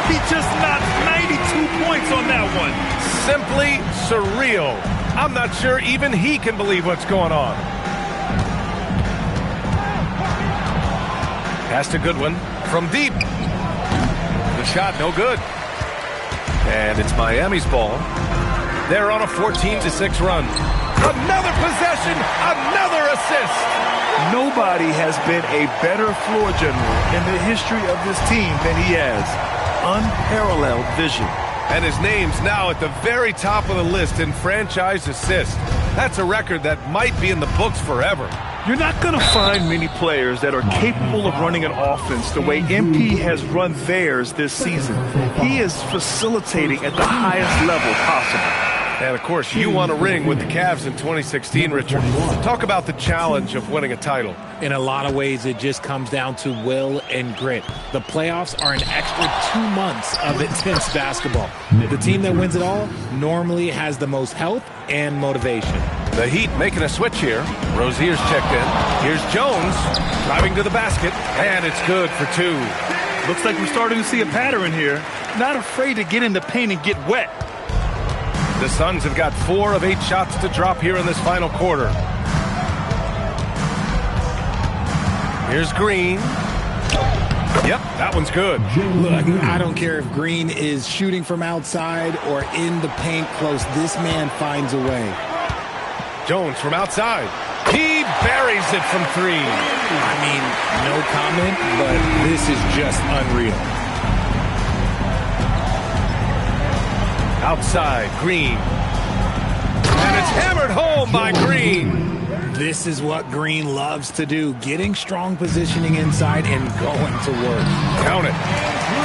Speaker 4: He just knocked 92 points on that one.
Speaker 3: Simply surreal. I'm not sure even he can believe what's going on. Pass to Goodwin from deep. The shot no good. And it's Miami's ball. They're on a 14-6 run. Another possession, another assist.
Speaker 4: Nobody has been a better floor general in the history of this team than he has. Unparalleled vision.
Speaker 3: And his name's now at the very top of the list in franchise assists. That's a record that might be in the books forever.
Speaker 4: You're not going to find many players that are capable of running an offense the way MP has run theirs this season. He is facilitating at the highest level possible.
Speaker 3: And, of course, you won a ring with the Cavs in 2016, Richard. Talk about the challenge of winning a title.
Speaker 6: In a lot of ways, it just comes down to will and grit. The playoffs are an extra 2 months of intense basketball. The team that wins it all normally has the most health and motivation.
Speaker 3: The Heat making a switch here. Rozier's checked in. Here's Jones driving to the basket, and it's good for two.
Speaker 4: Looks like we're starting to see a pattern here. Not afraid to get in the paint and get wet.
Speaker 3: The Suns have got 4 of 8 shots to drop here in this final quarter. Here's Green. Yep, that one's good.
Speaker 6: Look, I don't care if Green is shooting from outside or in the paint close. This man finds a way.
Speaker 3: Jones from outside. He buries it from 3.
Speaker 6: I mean, no comment, but this is just unreal.
Speaker 3: Outside, Green. And it's hammered home by Green.
Speaker 6: This is what Green loves to do, getting strong positioning inside and going to work.
Speaker 3: Count it.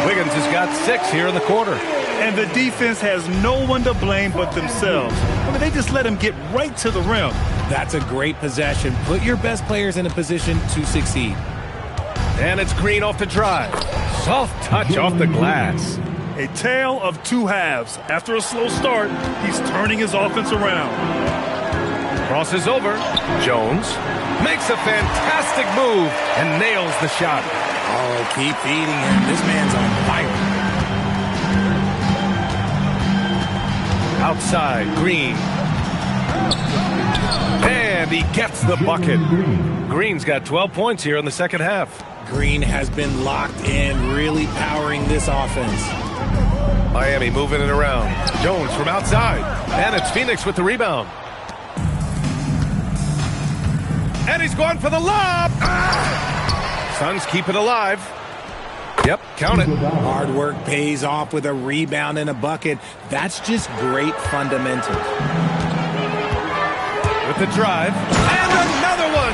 Speaker 3: Wiggins has got 6 here in the quarter.
Speaker 4: And the defense has no one to blame but themselves. I mean, they just let him get right to the rim.
Speaker 6: That's a great possession. Put your best players in a position to succeed.
Speaker 3: And it's Green off the drive. Soft touch off the glass.
Speaker 4: A tale of 2 halves. After a slow start, he's turning his offense around.
Speaker 3: Crosses over. Jones makes a fantastic move and nails the shot.
Speaker 6: Oh, keep feeding him. This man's on fire.
Speaker 3: Outside, Green. And he gets the bucket. Green's got 12 points here in the second half.
Speaker 6: Green has been locked in, really powering this offense.
Speaker 3: Miami moving it around. Jones from outside. And it's Phoenix with the rebound. And he's going for the lob. Suns keep it alive. Yep, count it.
Speaker 6: Hard work pays off with a rebound and a bucket. That's just great fundamentals.
Speaker 3: With the drive. And another one.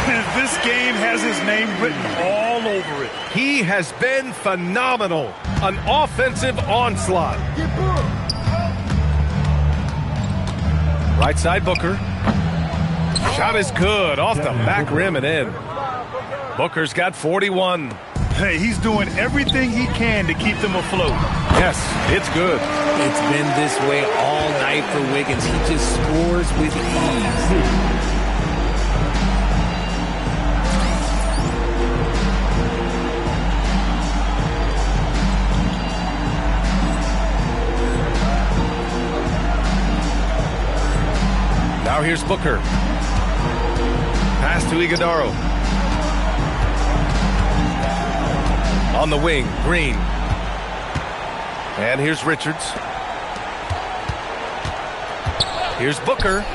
Speaker 4: And this game has his name written all over it.
Speaker 3: He has been phenomenal. An offensive onslaught. Right side, Booker. Shot is good. Off the back rim and in. Booker's got 41.
Speaker 4: Hey, he's doing everything he can to keep them afloat.
Speaker 3: Yes, it's good.
Speaker 6: It's been this way all night for Wiggins. He just scores with ease.
Speaker 3: Now here's Booker. Pass to Iguodaro. On the wing, Green. And here's Richards. Here's Booker.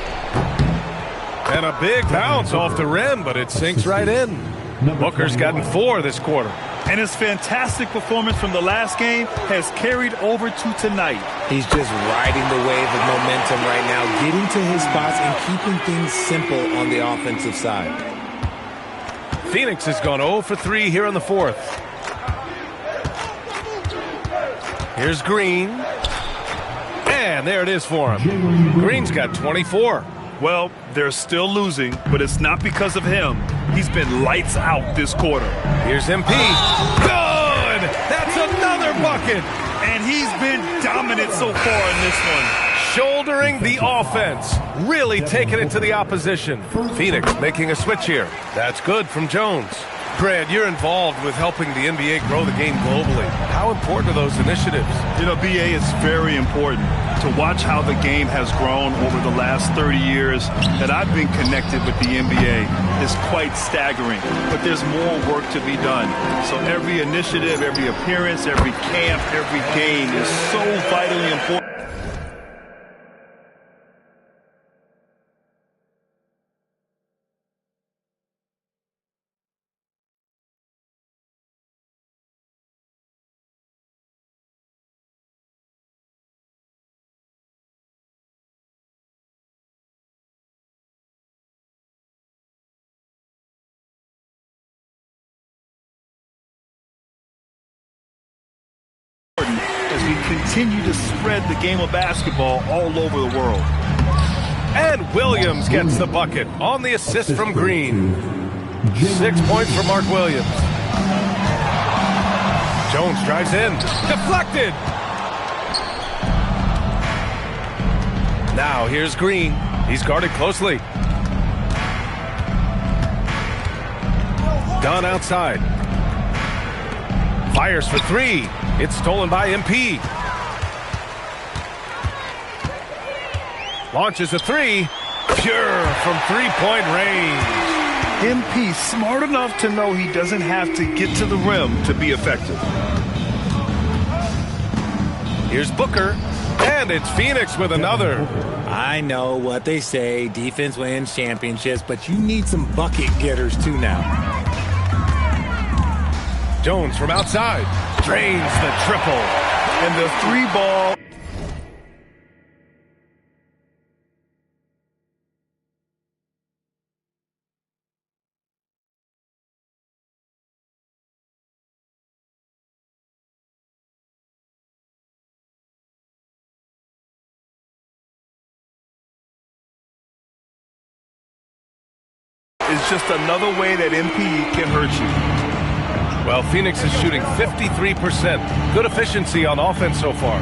Speaker 3: And a big bounce off the rim, but it sinks right in. Booker's gotten 4 this quarter.
Speaker 4: And his fantastic performance from the last game has carried over to tonight.
Speaker 6: He's just riding the wave of momentum right now, getting to his spots and keeping things simple on the offensive side.
Speaker 3: Phoenix has gone 0 for 3 here in the 4th. Here's Green. And there it is for him. Green's got 24.
Speaker 4: Well, they're still losing, but it's not because of him. He's been lights out this quarter.
Speaker 3: Here's MP. Good! That's another bucket!
Speaker 4: And he's been dominant so far in this one.
Speaker 3: Shouldering the offense. Really taking it to the opposition. Phoenix making a switch here. That's good from Jones. Grant, you're involved with helping the NBA grow the game globally. How important are those initiatives?
Speaker 4: You know, BA, it's very important to watch how the game has grown over the last 30 years that I've been connected with the NBA. It's quite staggering, but there's more work to be done. So every initiative, every appearance, every camp, every game is so vitally important. As we continue to spread the game of basketball all over the world.
Speaker 3: And Williams gets the bucket on the assist from Green. 6 points for Mark Williams. Jones drives in. Deflected. Now here's Green. He's guarded closely. Dunn outside. Fires for 3. It's stolen by MP. Launches a 3. Pure from 3-point range.
Speaker 4: MP smart enough to know he doesn't have to get to the rim to be effective.
Speaker 3: Here's Booker. And it's Phoenix with another.
Speaker 6: I know what they say, defense wins championships, but you need some bucket getters too now.
Speaker 3: Jones from outside. Drains the triple.
Speaker 4: And the 3-ball. Is just another way that MP can hurt you.
Speaker 3: Well, Phoenix is shooting 53%. Good efficiency on offense so far.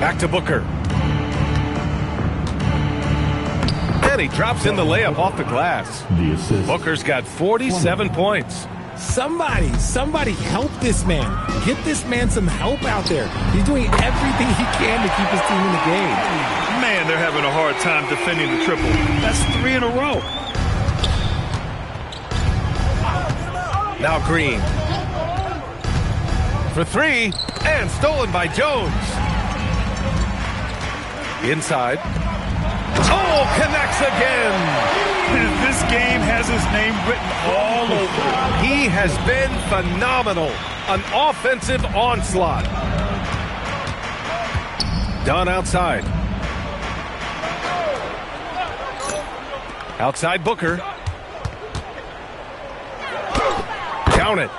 Speaker 3: Back to Booker. And he drops in the layup off the glass. Booker's got 47 points.
Speaker 6: Somebody help this man. Get this man some help out there. He's doing everything he can to keep his team in the game.
Speaker 4: Man, they're having a hard time defending the triple. That's 3 in a row.
Speaker 3: Now Green. For 3, and stolen by Jones. Inside. Oh, connects again.
Speaker 4: This game has his name written all over it.
Speaker 3: He has been phenomenal. An offensive onslaught. Dunn outside. Outside Booker. Count it.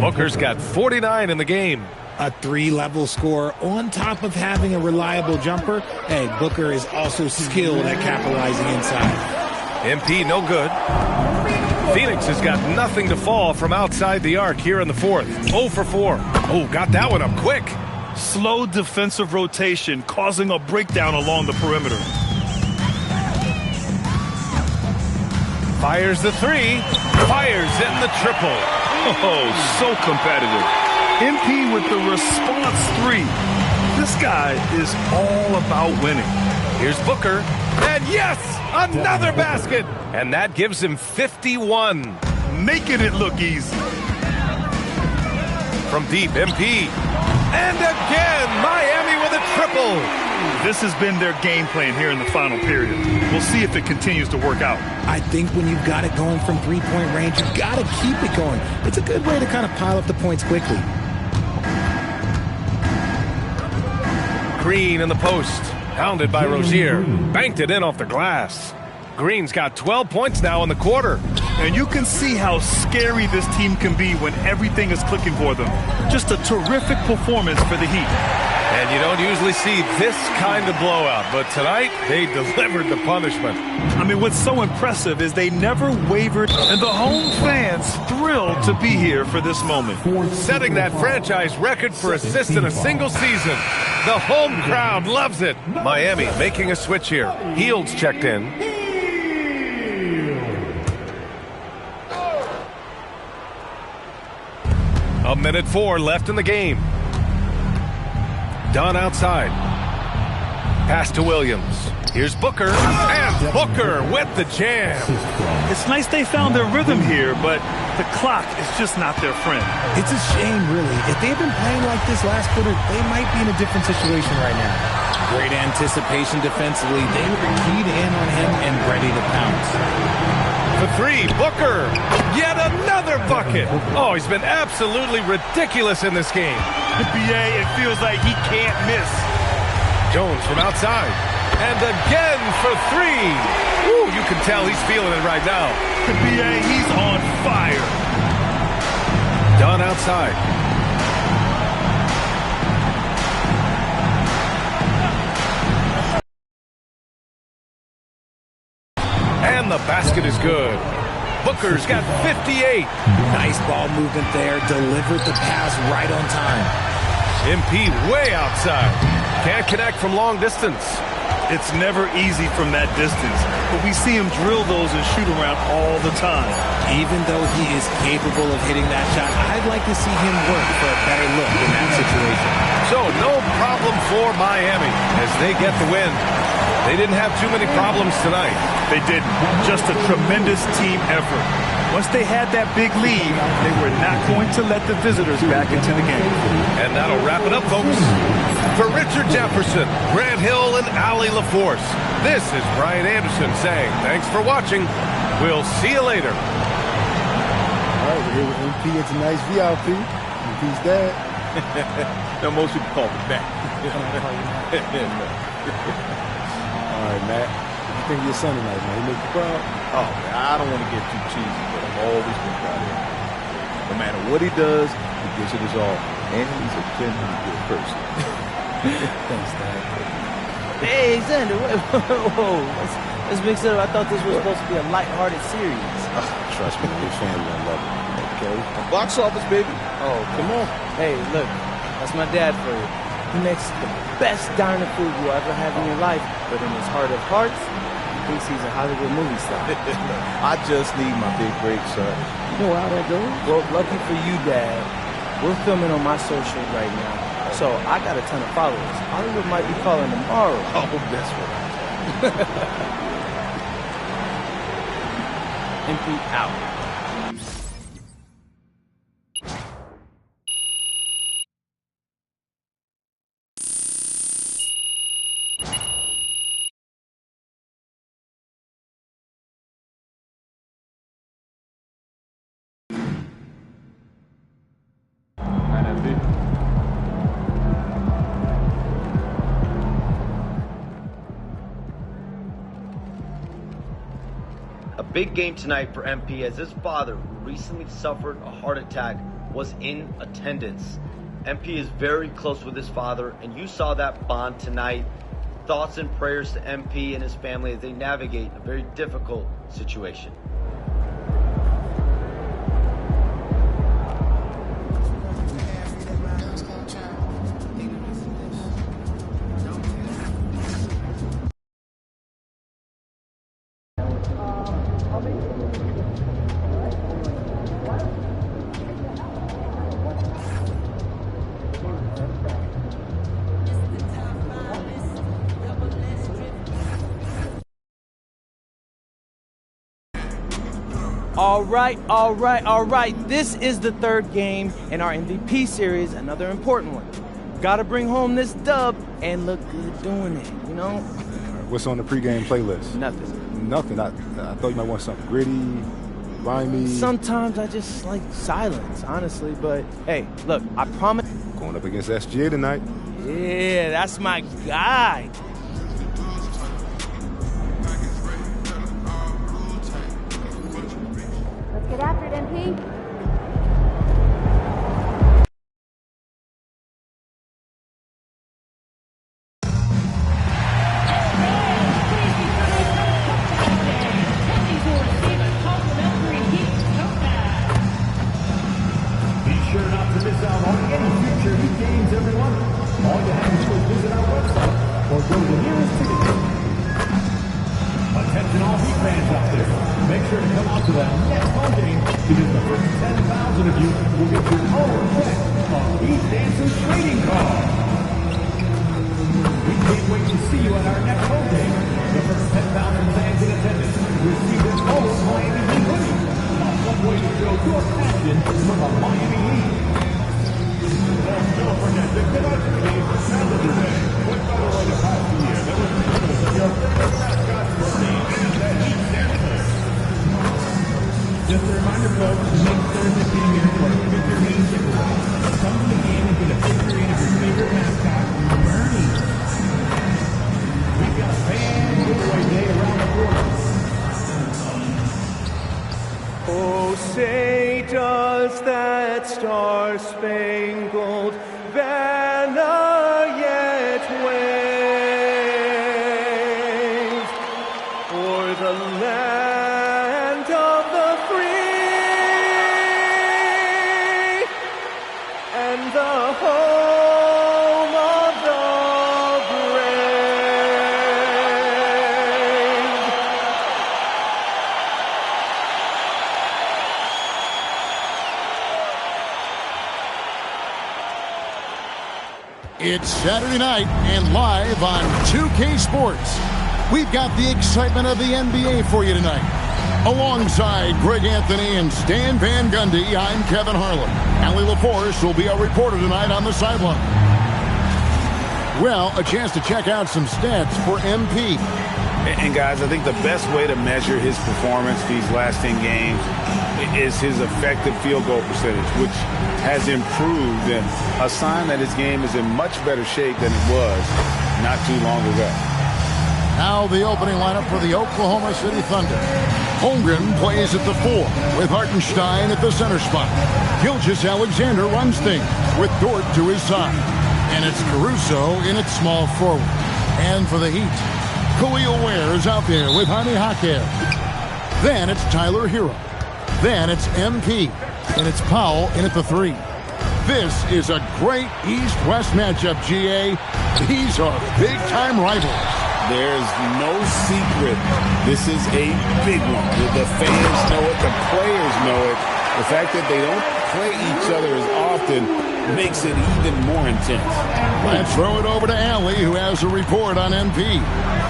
Speaker 3: Booker's got 49 in the game.
Speaker 6: A 3-level score on top of having a reliable jumper. Hey, Booker is also skilled at capitalizing inside.
Speaker 3: MP no good. Phoenix has got nothing to fall from outside the arc here in the 4th. 0 for 4. Oh, got that one up quick.
Speaker 4: Slow defensive rotation causing a breakdown along the perimeter.
Speaker 3: Fires the 3. Fires in the triple.
Speaker 4: Oh, so competitive. MP with the response 3. This guy is all about winning.
Speaker 3: Here's Booker. And yes, another basket. And that gives him 51.
Speaker 4: Making it look easy.
Speaker 3: From deep, MP. And again, Miami with the triple.
Speaker 4: This has been their game plan here in the final period. We'll see if it continues to work out.
Speaker 6: I think when you've got it going from three-point range, you've got to keep it going. It's a good way to kind of pile up the points quickly.
Speaker 3: Green in the post. Hounded by Rozier. Banked it in off the glass. Green's got 12 points now in the quarter.
Speaker 4: And you can see how scary this team can be when everything is clicking for them. Just a terrific performance for the Heat.
Speaker 3: And you don't usually see this kind of blowout, but tonight they delivered the punishment.
Speaker 4: I mean, what's so impressive is they never wavered, and the home fans thrilled to be here for this moment.
Speaker 3: Setting that franchise record for assists in a single season. The home crowd loves it. Miami making a switch here. Hield's checked in. A minute 4 left in the game. Dunn outside. Pass to Williams. Here's Booker. And Booker with the jam.
Speaker 4: It's nice they found their rhythm here, but the clock is just not their friend.
Speaker 6: It's a shame, really. If they've been playing like this last quarter, they might be in a different situation right now. Great anticipation defensively. They were keyed in on him and ready to pounce.
Speaker 3: For three, Booker. Yet another bucket. Oh, he's been absolutely ridiculous in this game.
Speaker 4: The BA, it feels like he can't miss.
Speaker 3: Jones from outside. And again for three. Woo, you can tell he's feeling it right now.
Speaker 4: The BA, he's on fire.
Speaker 3: Dunn outside. And the basket is good. Booker's got 58.
Speaker 6: Nice ball movement there. Delivered the pass right on time.
Speaker 3: MP way outside. Can't connect from long distance.
Speaker 4: It's never easy from that distance, but we see him drill those and shoot around all the time.
Speaker 6: Even though he is capable of hitting that shot, I'd like to see him work for a better look in that situation.
Speaker 3: So no problem for Miami as they get the win. They didn't have too many problems tonight.
Speaker 4: They didn't. Just a tremendous team effort. Once they had that big lead, they were not going to let the visitors back into the game.
Speaker 3: And that'll wrap it up, folks. For Richard Jefferson, Grant Hill, and Allie LaForce, this is Brian Anderson saying thanks for watching. We'll see you later.
Speaker 11: All right, we're here with MP. It's a nice VIP. MP's dad.
Speaker 12: No, most people call me Matt.
Speaker 11: All right, Matt. What do you think of your son tonight, man? He make you proud?
Speaker 12: Oh, man, I don't want to get too cheesy, but I'm always been proud of him. No matter what he does, he gives it his all. And he's a genuinely good person.
Speaker 11: Thanks, Dad.
Speaker 13: Hey, Xander, whoa. Let's mix it up. I thought this was supposed to be a lighthearted series.
Speaker 12: Trust me, your family will love it. Okay? Box office, baby.
Speaker 13: Oh, come on. Hey, look, that's my dad for you. He makes the best diner food you'll ever have in your life, but in his heart of hearts, he thinks he's a Hollywood movie star.
Speaker 12: I just need my big break, son.
Speaker 13: You know how that goes? Well, lucky for you, Dad, we're filming on my social right now. So I got a ton of followers. Hollywood might be calling tomorrow.
Speaker 12: Oh, that's what
Speaker 13: MP out.
Speaker 7: A big game tonight for MP as his father, who recently suffered a heart attack, was in attendance. MP is very close with his father, and you saw that bond tonight. Thoughts and prayers to MP and his family as they navigate a very difficult situation.
Speaker 13: All right. This is the third game in our MVP series, another important one. Gotta bring home this dub and look good doing it, you know?
Speaker 14: What's on the pregame playlist?
Speaker 13: Nothing.
Speaker 14: Nothing. I thought you might want something gritty, grimy.
Speaker 13: Sometimes I just like silence, honestly. But hey, look, I promise.
Speaker 14: Going up against SGA tonight.
Speaker 13: Yeah, that's my guy.
Speaker 2: Let's get after it, MP.
Speaker 1: Be sure not to miss out on any future Heat games, everyone. All you have to do is visit our website or go to the nearest ticket. Attention all Heat fans out there. Make sure to come out to that next home game because the first 10,000 of you will get your own set of Heat Dancers trading cards. We can't wait to see you at our next home game. The first 10,000 fans in attendance will receive their own Miami Heat hoodie. One way to show your passion for the Miami Heat. Don't forget to get out your game for Calendar Day. What better way to pass the year than with your favorite mascots for the Heat Dancers? Just a reminder, folks, make Thursday being here for a figure game giveaway. Come to the game and get a figure in of your favorite mascot, Bernie. We've got a fan giveaway day around the corner.
Speaker 15: Oh, say does that star-spangled banner yet wave o'er the land of the free and the home of the brave.
Speaker 16: It's Saturday night and live on 2K Sports. We've got the excitement of the NBA for you tonight. Alongside Greg Anthony and Stan Van Gundy, I'm Kevin Harlan. Allie LaForce will be our reporter tonight on the sideline. Well, a chance to check out some stats for MP.
Speaker 17: And guys, I think the best way to measure his performance these last 10 games is his effective field goal percentage, which has improved, and a sign that his game is in much better shape than it was not too long ago.
Speaker 16: Now the opening lineup for the Oklahoma City Thunder. Holmgren plays at the 4 with Hartenstein at the center spot. Gilgeous-Alexander runs things with Dort to his side. And it's Caruso in its small forward. And for the Heat, Khalil Ware is out there with Jaime Jaquez. Then it's Tyler Hero. Then it's MP. And it's Powell in at the 3. This is a great East-West matchup, GA. These are big-time rivals.
Speaker 17: There's no secret. This is a big one. The fans know it. The players know it. The fact that they don't play each other as often makes it even more intense.
Speaker 16: Let's throw it over to Allie, who has a report on MP.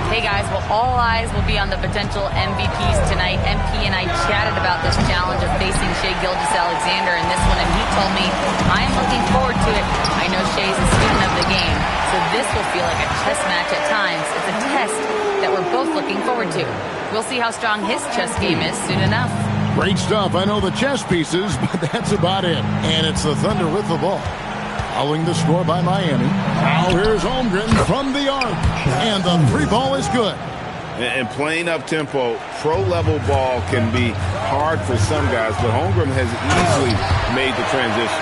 Speaker 5: Hey guys, well, all eyes will be on the potential MVPs tonight. MP and I chatted about this challenge of facing Shai Gilgeous-Alexander in this one, and he told me, I'm looking forward to it. I know Shai's a student of the game, so this will feel like a chess match at times. It's a test that we're both looking forward to. We'll see how strong his chess game is soon enough.
Speaker 16: Great stuff. I know the chess pieces, but that's about it. And it's the Thunder with the ball. Following the score by Miami. Now here's Holmgren from the arc. And the 3 ball is good.
Speaker 17: And playing up-tempo, pro-level ball can be hard for some guys, but Holmgren has easily made the transition.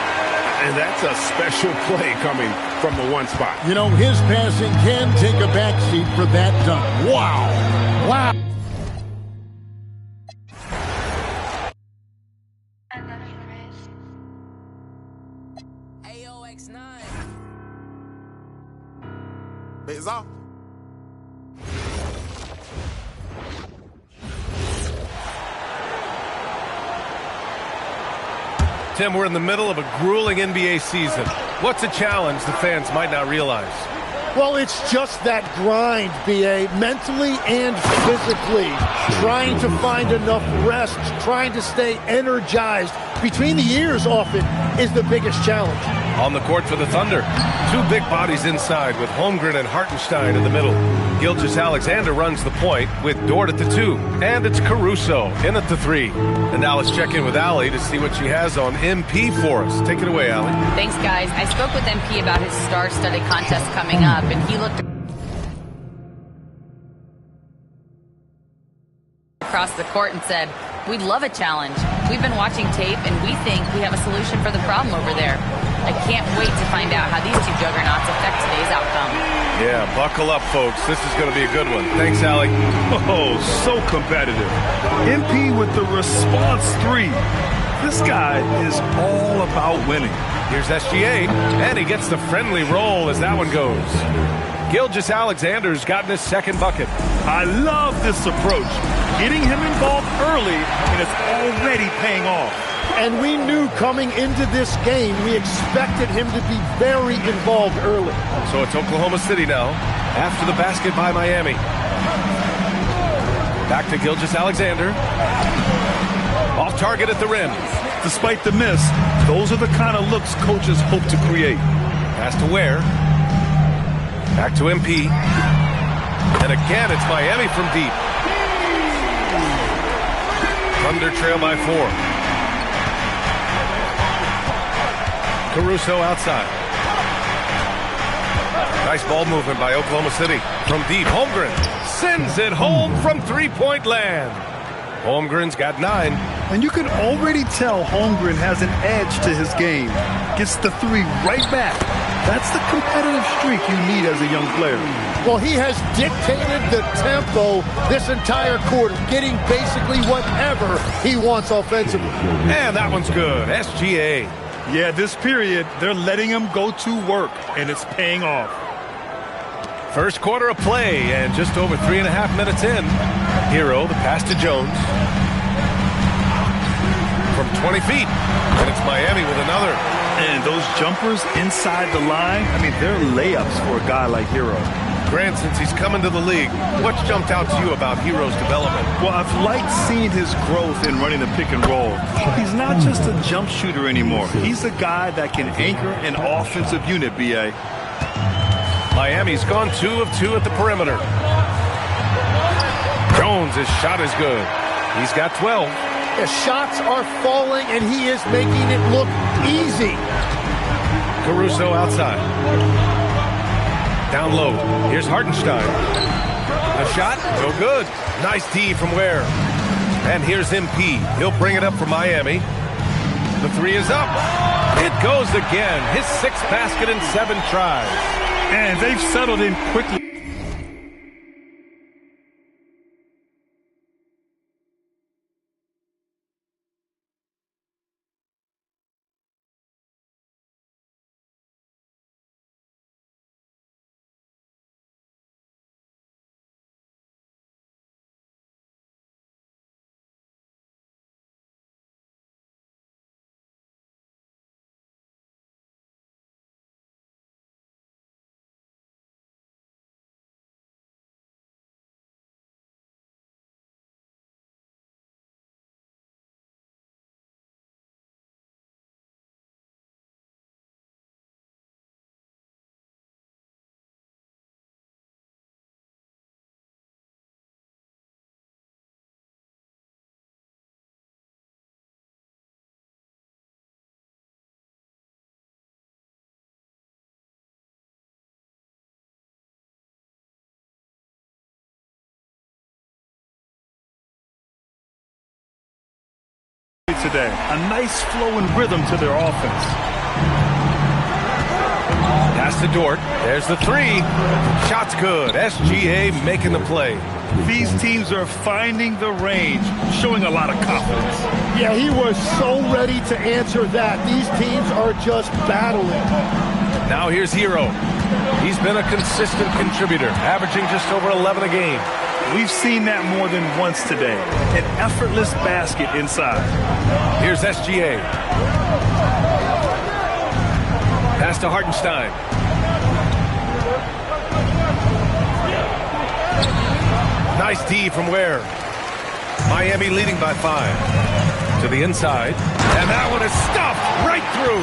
Speaker 17: And that's a special play coming from the one spot.
Speaker 16: You know, his passing can take a backseat for that dunk. Wow. Wow.
Speaker 18: It's off.
Speaker 3: Tim, we're in the middle of a grueling NBA season. What's a challenge the fans might not realize?
Speaker 19: Well, it's just that grind, B.A., mentally and physically. Trying to find enough rest, trying to stay energized between the years often is the biggest challenge.
Speaker 3: On the court for the Thunder. Two big bodies inside with Holmgren and Hartenstein in the middle. Gilgeous-Alexander runs the point with Dort at the 2. And it's Caruso in at the 3. And now let's check in with Allie to see what she has on MP for us. Take it away, Allie.
Speaker 5: Thanks, guys. I spoke with MP about his star-studded contest coming up, and he looked across the court and said, "We'd love a challenge. We've been watching tape, and we think we have a solution for the problem over there. I can't wait to find out how these two juggernauts affect today's outcome."
Speaker 3: Yeah, buckle up, folks. This is going to be a good one. Thanks, Allie.
Speaker 4: Oh, so competitive. MP with the response 3. This guy is all about winning.
Speaker 3: Here's SGA, and he gets the friendly roll as that one goes. Gilgeous-Alexander's gotten his second bucket.
Speaker 4: I love this approach. Getting him involved early, and it's already paying off.
Speaker 19: And we knew coming into this game, we expected him to be very involved early.
Speaker 3: So it's Oklahoma City now, after the basket by Miami. Back to Gilgeous-Alexander. Off target at the rim.
Speaker 4: Despite the miss, those are the kind of looks coaches hope to create.
Speaker 3: Pass to Ware. Back to MP. And again, it's Miami from deep. Thunder trail by 4. Caruso outside. Nice ball movement by Oklahoma City. From deep, Holmgren sends it home from three-point land. Holmgren's got 9.
Speaker 4: And you can already tell Holmgren has an edge to his game. Gets the 3 right back. That's the competitive streak you need as a young player.
Speaker 19: Well, he has dictated the tempo this entire quarter, getting basically whatever he wants offensively.
Speaker 3: And that one's good. SGA.
Speaker 4: Yeah, this period, they're letting him go to work, and it's paying off.
Speaker 3: First quarter of play, and just over 3.5 minutes in. Hero, the pass to Jones. From 20 feet, and it's Miami with another.
Speaker 4: And those jumpers inside the line, I mean, they're layups for a guy like Hero.
Speaker 3: Grant, since he's come into the league, what's jumped out to you about Hero's development?
Speaker 4: Well, I've liked seeing his growth in running the pick and roll. He's not just a jump shooter anymore. He's a guy that can anchor an offensive unit, B.A.
Speaker 3: Miami's gone 2 of 2 at the perimeter. Jones, his shot is good. He's got 12.
Speaker 19: The shots are falling, and he is making it look easy.
Speaker 3: Caruso outside. Down low. Here's Hartenstein. A shot, no good. Nice D from Ware. And here's MP. He'll bring it up for Miami. The 3 is up. It goes again. His 6th basket in 7 tries.
Speaker 4: And they've settled in quickly. Today, a nice flow and rhythm to their offense.
Speaker 3: Pass to Dort. There's the 3. Shot's good. SGA making the play.
Speaker 4: These teams are finding the range, showing a lot of confidence.
Speaker 19: Yeah, he was so ready to answer that. These teams are just battling.
Speaker 3: Now here's Hero. He's been a consistent contributor, averaging just over 11 a game.
Speaker 4: We've seen that more than once today. An effortless basket inside.
Speaker 3: Here's SGA. Pass to Hartenstein. Nice D from Ware. Miami leading by 5. To the inside. And that one is stuffed right through.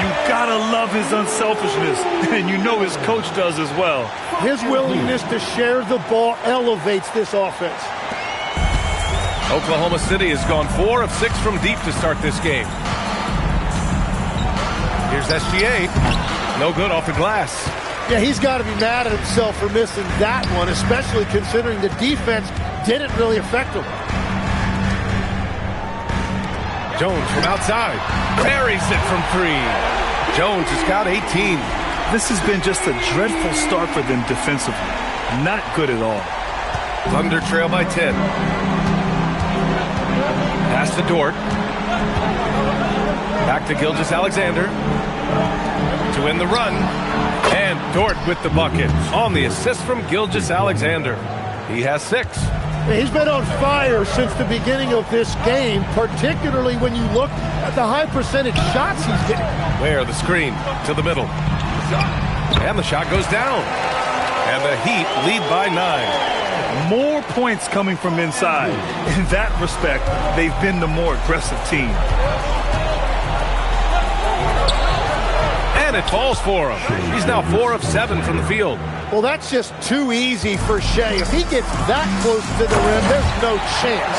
Speaker 4: You gotta gotta love his unselfishness, and you know his coach does as well.
Speaker 19: His willingness to share the ball elevates this offense.
Speaker 3: Oklahoma City has gone 4 of 6 from deep to start this game. Here's SGA. No good off the glass.
Speaker 19: Yeah, he's got to be mad at himself for missing that one, especially considering the defense didn't really affect him.
Speaker 3: Jones from outside. Buries it from 3. Jones has got 18.
Speaker 4: This has been just a dreadful start for them defensively. Not good at all.
Speaker 3: Thunder trail by 10. Pass to Dort. Back to Gilgeous-Alexander. To win the run. And Dort with the bucket on the assist from Gilgeous-Alexander. He has 6.
Speaker 19: He's been on fire since the beginning of this game, particularly when you look at the high percentage shots he's getting.
Speaker 3: Where the screen to the middle. And the shot goes down. And the Heat lead by 9.
Speaker 4: More points coming from inside. In that respect, they've been the more aggressive team.
Speaker 3: And it falls for him. He's now 4 of 7 from the field.
Speaker 19: Well, that's just too easy for Shea. If he gets that close to the rim, there's no chance.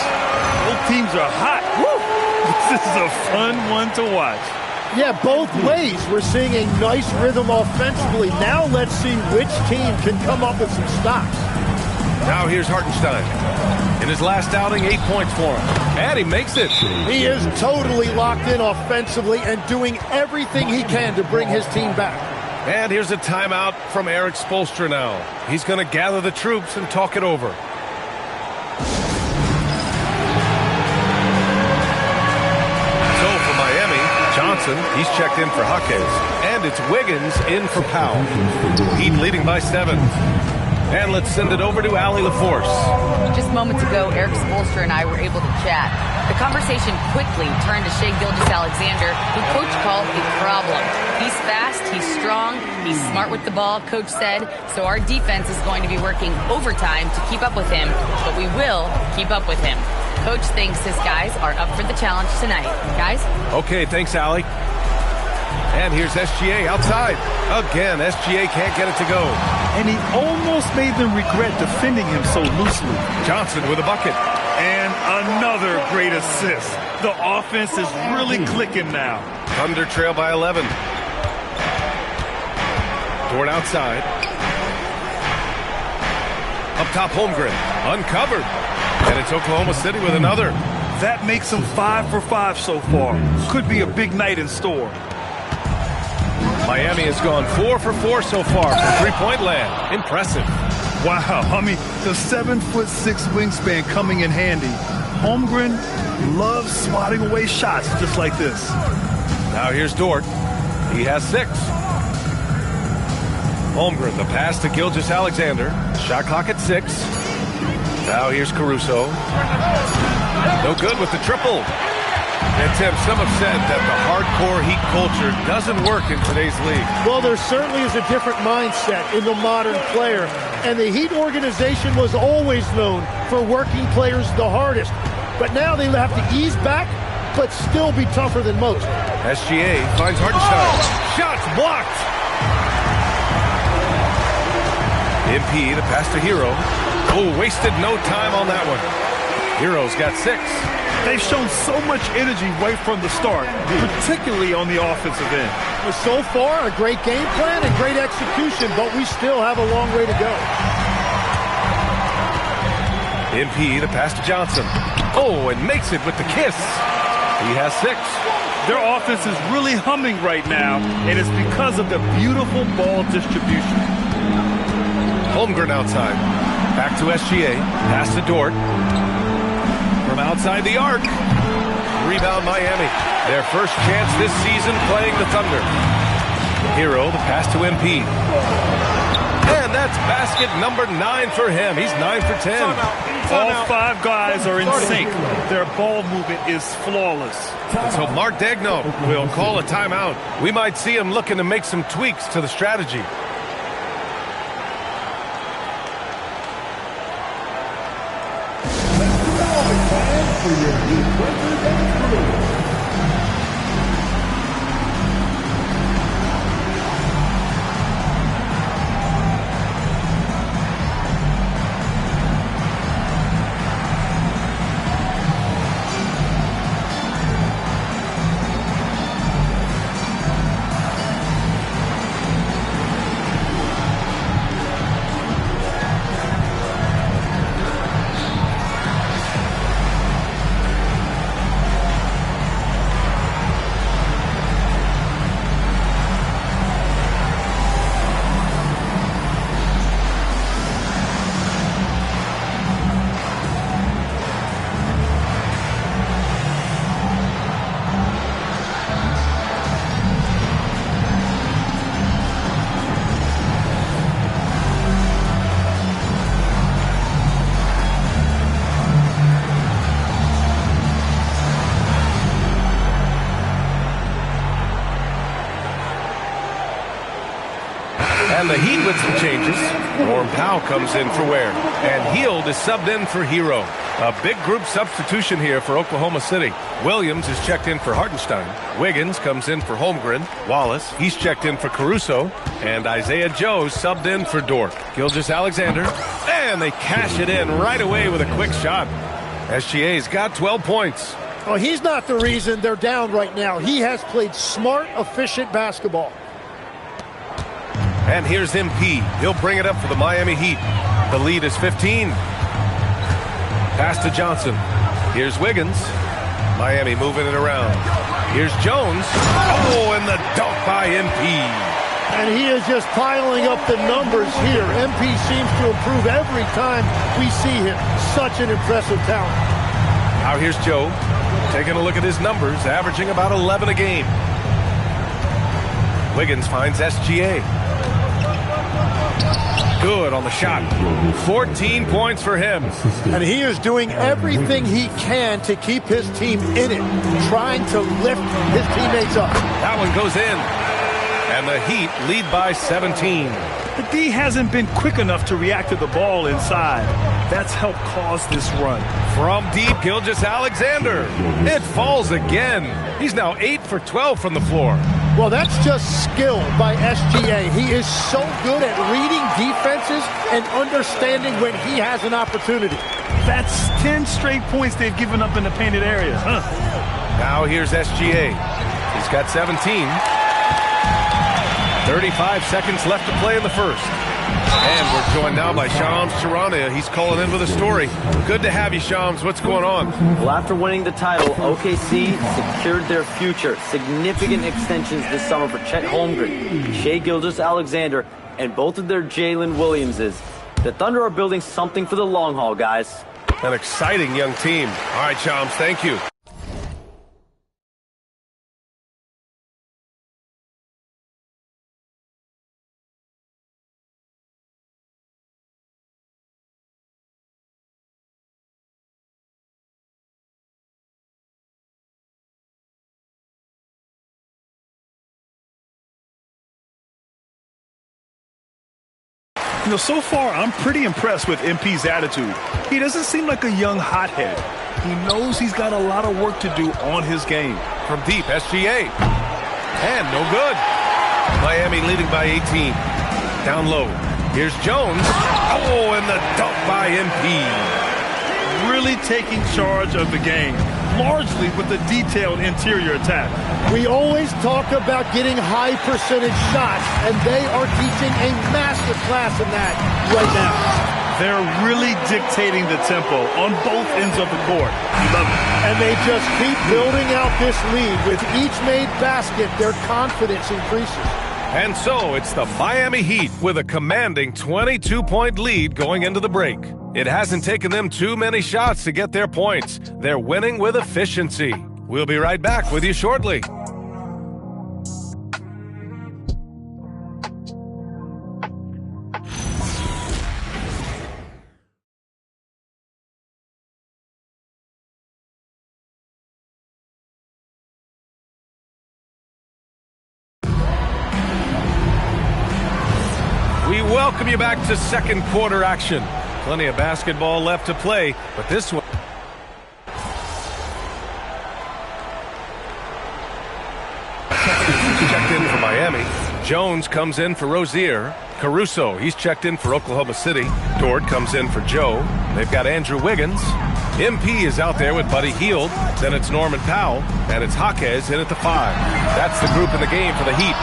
Speaker 4: Both teams are hot. Woo! This is a fun one to watch.
Speaker 19: Yeah, both ways. We're seeing a nice rhythm offensively. Now let's see which team can come up with some stops.
Speaker 3: Now here's Hartenstein. In his last outing, 8 points for him. And he makes it.
Speaker 19: He is totally locked in offensively and doing everything he can to bring his team back.
Speaker 3: And here's a timeout from Eric Spoelstra now. He's going to gather the troops and talk it over. So for Miami, Johnson, he's checked in for Jaquez. And it's Wiggins in for Powell. Heat leading by 7. And let's send it over to Allie LaForce.
Speaker 5: Just moments ago, Eric Spoelstra and I were able to chat. The conversation quickly turned to Shai Gilgeous-Alexander, who Coach called a problem. He's fast, he's strong, he's smart with the ball, Coach said. So our defense is going to be working overtime to keep up with him, but we will keep up with him. Coach thinks his guys are up for the challenge tonight. Guys?
Speaker 3: Okay, thanks, Allie. And here's SGA outside. Again, SGA can't get it to go.
Speaker 4: And he almost made them regret defending him so loosely.
Speaker 3: Johnson with a bucket.
Speaker 4: And another great assist. The offense is really clicking now.
Speaker 3: Thunder trail by 11. Dort outside. Up top, Holmgren. Uncovered. And it's Oklahoma City with another.
Speaker 4: That makes them 5 for 5 so far. Could be a big night in store.
Speaker 3: Miami has gone 4 for 4 so far from three-point land. Impressive.
Speaker 4: Wow, I mean, the 7'6" wingspan coming in handy. Holmgren loves swatting away shots just like this.
Speaker 3: Now here's Dort. He has 6. Holmgren, the pass to Gilgeous-Alexander. Shot clock at 6. Now here's Caruso. No good with the triple. And Tim, some have said that the hardcore Heat culture doesn't work in today's league.
Speaker 19: Well, there certainly is a different mindset in the modern player. And the Heat organization was always known for working players the hardest. But now they have to ease back, but still be tougher than most.
Speaker 3: SGA finds Hartenstein. Shots blocked. MP, the pass to Hero. Oh, wasted no time on that one. Hero's got 6.
Speaker 4: They've shown so much energy right from the start, particularly on the offensive end.
Speaker 19: So far, a great game plan and great execution, but we still have a long way to go.
Speaker 3: MP, the pass to Johnson. Oh, and makes it with the kiss. He has 6.
Speaker 4: Their offense is really humming right now, and it's because of the beautiful ball distribution.
Speaker 3: Holmgren outside. Back to SGA. Pass to Dort. From outside the arc. Rebound Miami. Their first chance this season playing the Thunder. Hero, the pass to MP. And that's basket number 9 for him. He's 9 for 10.
Speaker 4: All 5 guys are in sync. Their ball movement is flawless.
Speaker 3: So Mark Daigneault will call a timeout. We might see him looking to make some tweaks to the strategy. And the Heat with some changes. Norm Powell comes in for Ware. And Hield is subbed in for Hero. A big group substitution here for Oklahoma City. Williams is checked in for Hartenstein. Wiggins comes in for Holmgren. Wallace, he's checked in for Caruso. And Isaiah Joe subbed in for Dort. Gilgeous-Alexander. And they cash it in right away with a quick shot. SGA's got 12 points.
Speaker 19: Well, he's not the reason they're down right now. He has played smart, efficient basketball.
Speaker 3: And here's MP. He'll bring it up for the Miami Heat. The lead is 15. Pass to Johnson. Here's Wiggins. Miami moving it around. Here's Jones. Oh, and the dunk by MP.
Speaker 19: And he is just piling up the numbers here. MP seems to improve every time we see him. Such an impressive talent.
Speaker 3: Now here's Joe. Taking a look at his numbers, averaging about 11 a game. Wiggins finds SGA. Good on the shot. 14 points for him.
Speaker 19: And he is doing everything he can to keep his team in it, trying to lift his teammates up.
Speaker 3: That one goes in. And the Heat lead by 17.
Speaker 4: The D hasn't been quick enough to react to the ball inside. That's helped cause this run.
Speaker 3: From deep, Gilgeous-Alexander. It falls again. He's now 8 for 12 from the floor.
Speaker 19: Well, that's just skill by SGA. He is so good at reading defenses and understanding when he has an opportunity.
Speaker 4: That's 10 straight points they've given up in the painted area.
Speaker 3: Now here's SGA. He's got 17. 35 seconds left to play in the first. And we're joined now by Shams Charania. He's calling in with a story. Good to have you, Shams. What's going on?
Speaker 7: Well, after winning the title, OKC secured their future. Significant extensions this summer for Chet Holmgren, Shai Gilgeous-Alexander, and both of their Jalen Williamses. The Thunder are building something for the long haul, guys.
Speaker 3: An exciting young team. All right, Shams, thank you.
Speaker 4: You know, so far, I'm pretty impressed with MP's attitude. He doesn't seem like a young hothead. He knows he's got a lot of work to do on his game.
Speaker 3: From deep, SGA. And no good. Miami leading by 18. Down low. Here's Jones. Oh, and the dunk by MP.
Speaker 4: Really taking charge of the game, largely with the detailed interior attack.
Speaker 19: We always talk about getting high percentage shots, and they are teaching a massive class in that right now.
Speaker 4: They're really dictating the tempo on both ends of the court. I love it.
Speaker 19: And they just keep building out this lead. With each made basket, their confidence increases.
Speaker 3: And so it's the Miami Heat with a commanding 22-point lead going into the break. It hasn't taken them too many shots to get their points. They're winning with efficiency. We'll be right back with you shortly. We welcome you back to second quarter action. Plenty of basketball left to play, but this one... Checked in for Miami. Jones comes in for Rozier. Caruso, he's checked in for Oklahoma City. Dort comes in for Joe. They've got Andrew Wiggins. MP is out there with Buddy Hield. Then it's Norman Powell, and it's Jaquez in at the 5. That's the group in the game for the Heat.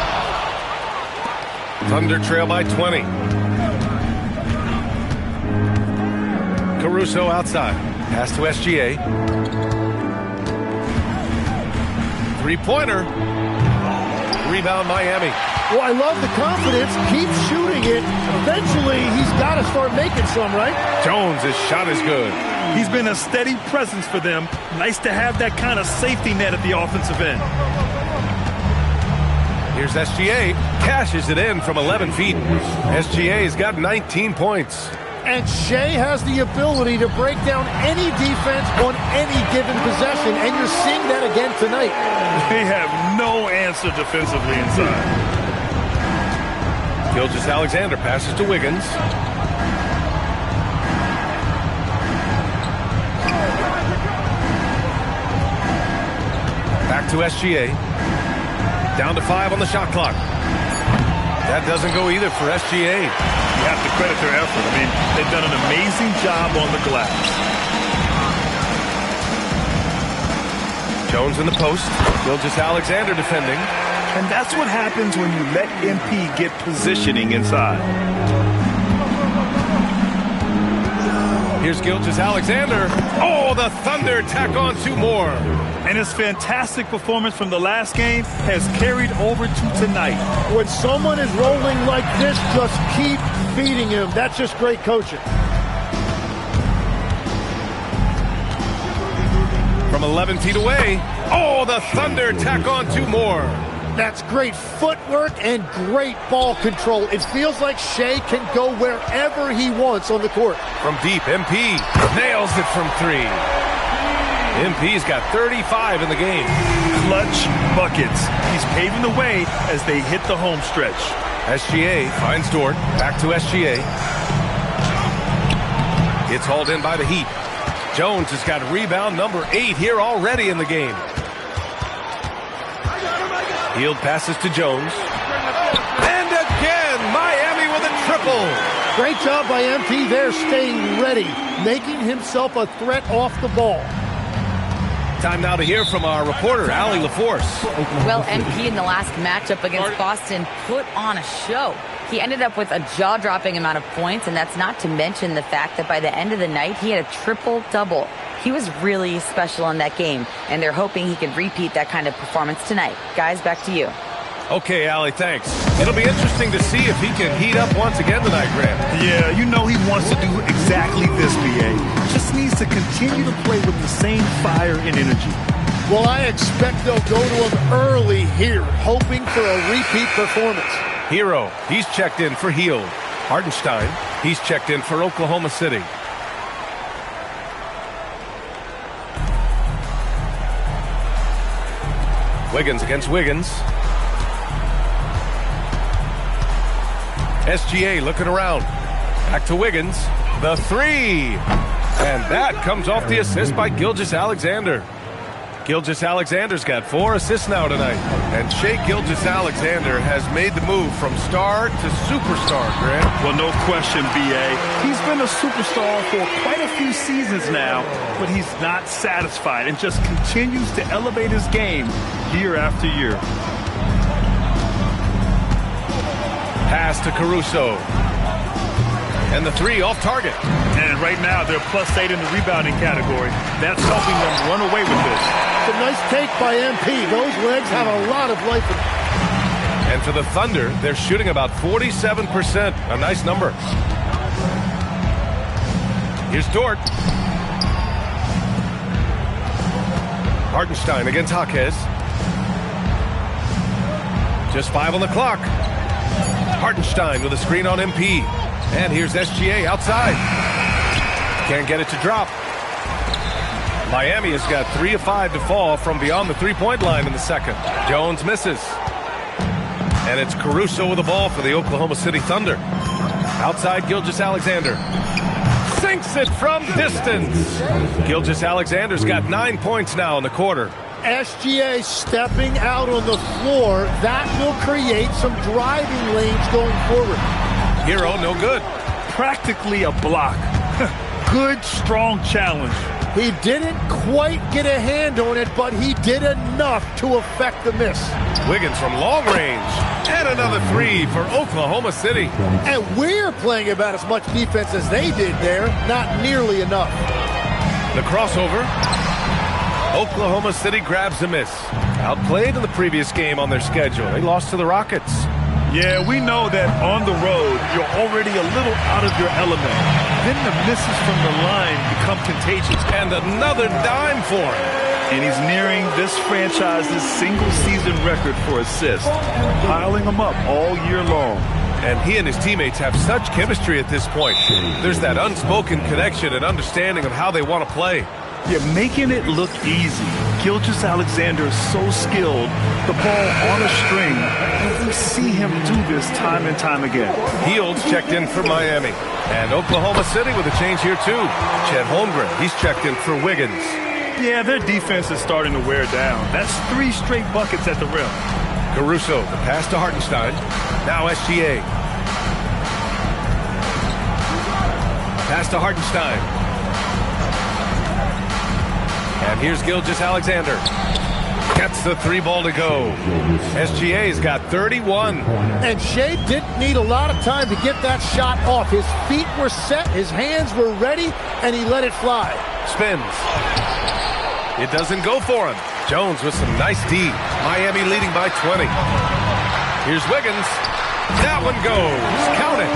Speaker 3: Thunder trail by 20. Caruso outside. Pass to SGA. Three-pointer. Rebound Miami.
Speaker 19: Well, I love the confidence. Keep shooting it. Eventually, he's got to start making some, right?
Speaker 3: Jones, his shot is good.
Speaker 4: He's been a steady presence for them. Nice to have that kind of safety net at the offensive end.
Speaker 3: Here's SGA. Cashes it in from 11 feet. SGA's got 19 points.
Speaker 19: And Shai has the ability to break down any defense on any given possession, and you're seeing that again tonight.
Speaker 4: They have no answer defensively inside.
Speaker 3: Gilgeous-Alexander passes to Wiggins. Back to SGA. Down to 5 on the shot clock. That doesn't go either for SGA.
Speaker 4: You have to credit their effort. I mean, they've done an amazing job on the glass.
Speaker 3: Jones in the post. Gilgeous-Alexander defending.
Speaker 4: And that's what happens when you let MP get positioning inside.
Speaker 3: Here's Gilgeous-Alexander. Oh, the Thunder tack on 2 more.
Speaker 4: And his fantastic performance from the last game has carried over to tonight.
Speaker 19: When someone is rolling like this, just keep feeding him. That's just great coaching.
Speaker 3: From 11 feet away. Oh, the Thunder tack on 2 more.
Speaker 19: That's great footwork and great ball control. It feels like Shea can go wherever he wants on the court.
Speaker 3: From deep, MP nails it from 3. MP's got 35 in the game.
Speaker 4: Clutch buckets. He's paving the way as they hit the home stretch.
Speaker 3: SGA finds Dort. Back to SGA. It's hauled in by the Heat. Jones has got rebound number 8 here already in the game. Hield passes to Jones. And again, Miami with a triple.
Speaker 19: Great job by MP there, staying ready, making himself a threat off the ball.
Speaker 3: Time now to hear from our reporter, Allie LaForce.
Speaker 5: Well, MP in the last matchup against Boston put on a show. He ended up with a jaw-dropping amount of points, and that's not to mention the fact that by the end of the night, he had a triple-double. He was really special in that game, and they're hoping he can repeat that kind of performance tonight. Guys, back to you.
Speaker 3: Okay, Allie, thanks. It'll be interesting to see if he can heat up once again tonight, Graham.
Speaker 4: Yeah, you know he wants to do exactly this, BA. Just needs to continue to play with the same fire and energy.
Speaker 19: Well, I expect they'll go to him early here, hoping for a repeat performance.
Speaker 3: Hero, he's checked in for Hield. Hartenstein, he's checked in for Oklahoma City. Wiggins against Wiggins. SGA looking around. Back to Wiggins. The 3. And that comes off the assist by Gilgeous-Alexander. Gilgeous-Alexander's got 4 assists now tonight. And Shea Gilgeous-Alexander has made the move from star to superstar, Grant.
Speaker 4: Well, no question, BA. He's been a superstar for quite a few seasons now, but he's not satisfied and just continues to elevate his game year after year.
Speaker 3: Pass to Caruso. And the 3 off target.
Speaker 4: And right now, they're +8 in the rebounding category. That's helping them run away with this.
Speaker 19: It's a nice take by MP. Those legs have a lot of life in them.
Speaker 3: And for the Thunder, they're shooting about 47%. A nice number. Here's Dort. Hartenstein against Jaquez. Just 5 on the clock. Hartenstein with a screen on MP. And here's SGA outside. Can't get it to drop. Miami has got 3 of 5 to fall from beyond the three-point line in the second. Jones misses. And it's Caruso with the ball for the Oklahoma City Thunder. Outside, Gilgeous-Alexander. Sinks it from distance. Gilgeous-Alexander's got 9 points now in the quarter.
Speaker 19: SGA stepping out on the floor. That will create some driving lanes going forward.
Speaker 3: Hero, no good.
Speaker 4: Practically a block. Good, strong challenge.
Speaker 19: He didn't quite get a hand on it, but he did enough to affect the miss.
Speaker 3: Wiggins from long range. And another 3 for Oklahoma City.
Speaker 19: And we're playing about as much defense as they did there. Not nearly enough.
Speaker 3: The crossover. Oklahoma City grabs a miss. Outplayed in the previous game on their schedule. They lost to the Rockets.
Speaker 4: Yeah, we know that on the road, you're already a little out of your element. Then the misses from the line become contagious.
Speaker 3: And another dime for him.
Speaker 4: And he's nearing this franchise's single-season record for assists, piling them up all year long.
Speaker 3: And he and his teammates have such chemistry at this point. There's that unspoken connection and understanding of how they want to play.
Speaker 4: You're making it look easy. Gilgeous-Alexander is so skilled, the ball on a string, and we see him do this time and time again.
Speaker 3: Fields checked in for Miami. And Oklahoma City with a change here too. Chet Holmgren, he's checked in for Wiggins.
Speaker 4: Yeah, their defense is starting to wear down. That's 3 straight buckets at the rim.
Speaker 3: Caruso, the pass to Hartenstein. Now SGA. Pass to Hartenstein. And here's Gilgeous-Alexander. Gets the 3 ball to go. SGA's got 31.
Speaker 19: And Shea didn't need a lot of time to get that shot off. His feet were set, his hands were ready, and he let it fly.
Speaker 3: Spins. It doesn't go for him. Jones with some nice D. Miami leading by 20. Here's Wiggins. That one goes. Count it.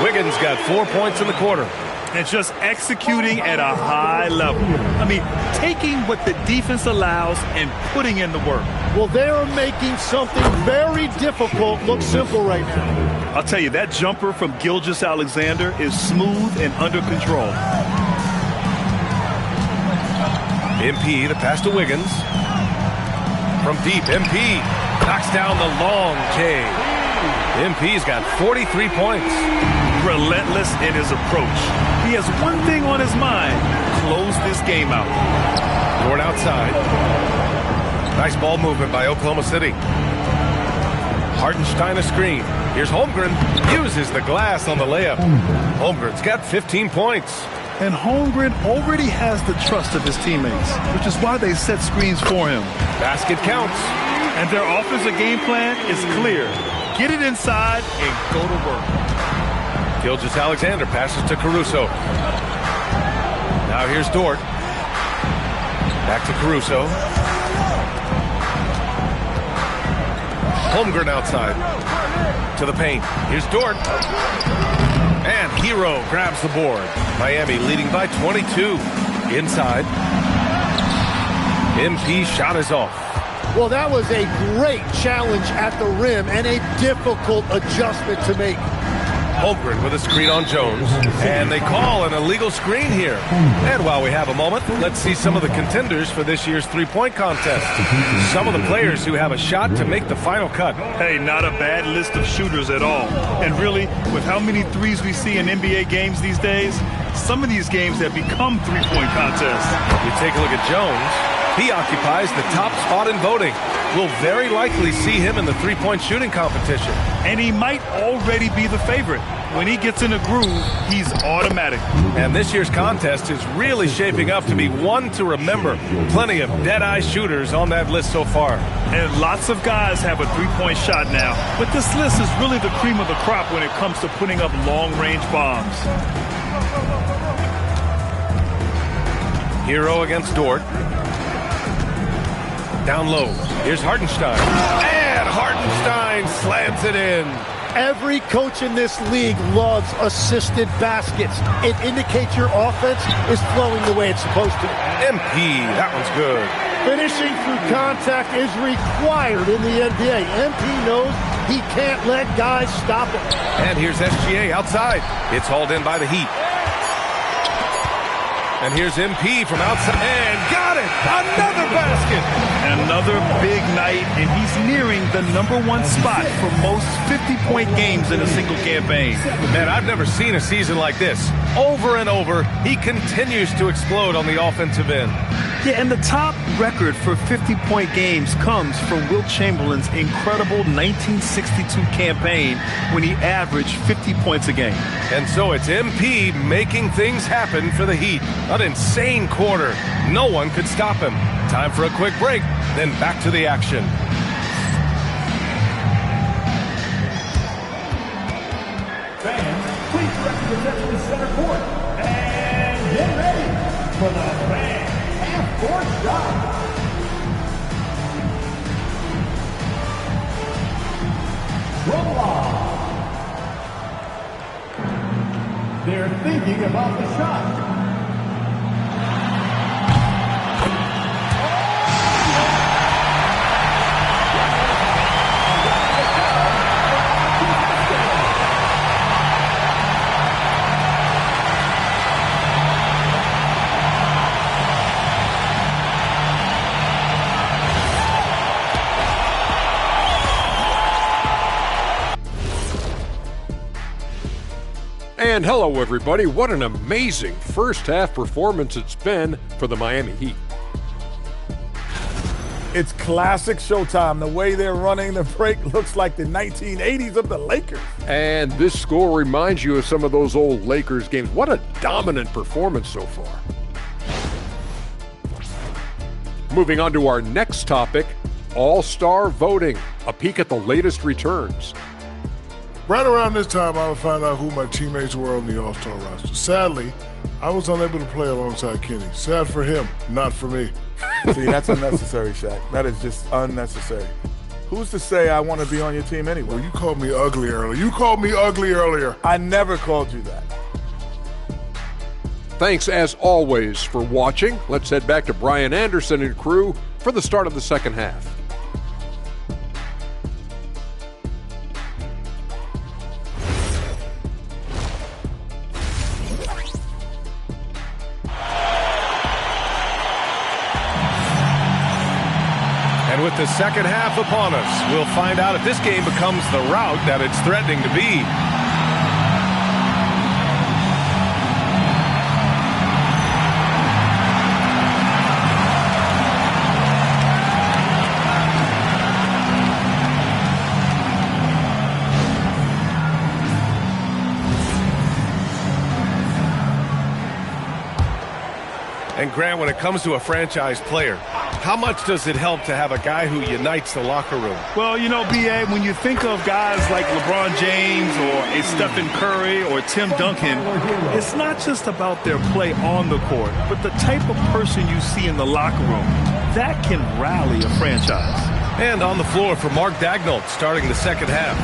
Speaker 3: Wiggins got 4 points in the quarter.
Speaker 4: And just executing at a high level. I mean, taking what the defense allows and putting in the work.
Speaker 19: Well, they are making something very difficult look simple right now.
Speaker 4: I'll tell you, that jumper from Gilgeous-Alexander is smooth and under control.
Speaker 3: MP, the pass to Wiggins. From deep, MP knocks down the long J. MP's got 43 points.
Speaker 4: Relentless in his approach. He has one thing on his mind: close this game out.
Speaker 3: Dort outside. Nice ball movement by Oklahoma City. Hartenstein a screen. Here's Holmgren. Uses the glass on the layup. Holmgren's got 15 points.
Speaker 4: And Holmgren already has the trust of his teammates, which is why they set screens for him.
Speaker 3: Basket counts.
Speaker 4: And their offensive game plan is clear. Get it inside and go to work.
Speaker 3: Gilgeous-Alexander passes to Caruso. Now here's Dort. Back to Caruso. Holmgren outside. To the paint. Here's Dort. And Hero grabs the board. Miami leading by 22. Inside. MP shot is off.
Speaker 19: Well, that was a great challenge at the rim and a difficult adjustment to make.
Speaker 3: Holmgren with a screen on Jones. And they call an illegal screen here. And while we have a moment, let's see some of the contenders for this year's three-point contest. Some of the players who have a shot to make the final cut.
Speaker 4: Hey, not a bad list of shooters at all. And really, with how many threes we see in NBA games these days, some of these games have become three-point contests.
Speaker 3: You take a look at Jones. He occupies the top spot in voting. We'll very likely see him in the three-point shooting competition.
Speaker 4: And he might already be the favorite. When he gets in a groove, he's automatic.
Speaker 3: And this year's contest is really shaping up to be one to remember. Plenty of dead-eye shooters on that list so far.
Speaker 4: And lots of guys have a three-point shot now. But this list is really the cream of the crop when it comes to putting up long-range bombs.
Speaker 3: Hero against Dort. Down low. Here's Hartenstein. And Hartenstein slams it in.
Speaker 19: Every coach in this league loves assisted baskets. It indicates your offense is flowing the way it's supposed to.
Speaker 3: MP, that one's good.
Speaker 19: Finishing through contact is required in the NBA. MP knows he can't let guys stop him.
Speaker 3: And here's SGA outside. It's hauled in by the Heat. And here's MP from outside. And got it! Another basket!
Speaker 4: Another big night, and he's nearing the #1 spot for most 50-point games in a single campaign.
Speaker 3: Man, I've never seen a season like this. Over and over, he continues to explode on the offensive end.
Speaker 4: Yeah, and the top record for 50-point games comes from Wilt Chamberlain's incredible 1962 campaign when he averaged 50 points a game.
Speaker 3: And so it's MP making things happen for the Heat. An insane quarter. No one could stop him. Time for a quick break, then back to the action.
Speaker 1: Fans, please direct your attention to center court. And get ready for the fan half-court shot. Roll on. They're thinking about the shot.
Speaker 8: And hello, everybody. What an amazing first half performance it's been for the Miami Heat.
Speaker 9: It's classic Showtime. The way they're running the break looks like the 1980s of the Lakers.
Speaker 8: And this score reminds you of some of those old Lakers games. What a dominant performance so far. Moving on to our next topic, All-Star voting. A peek at the latest returns.
Speaker 10: Right around this time, I would find out who my teammates were on the All-Star roster. Sadly, I was unable to play alongside Kenny. Sad for him, not for me.
Speaker 9: See, that's unnecessary, Shaq. That is just unnecessary. Who's to say I want to be on your team anyway?
Speaker 10: Well, you called me ugly earlier.
Speaker 9: I never called you that.
Speaker 8: Thanks, as always, for watching. Let's head back to Brian Anderson and crew for the start of the second half.
Speaker 3: And with the second half upon us, we'll find out if this game becomes the rout that it's threatening to be. And Grant, when it comes to a franchise player, how much does it help to have a guy who unites the locker room?
Speaker 4: Well, you know, B.A., when you think of guys like LeBron James or a Stephen Curry or Tim Duncan, it's not just about their play on the court, but the type of person you see in the locker room. That can rally a franchise.
Speaker 3: And on the floor for Mark Daigneault starting the second half.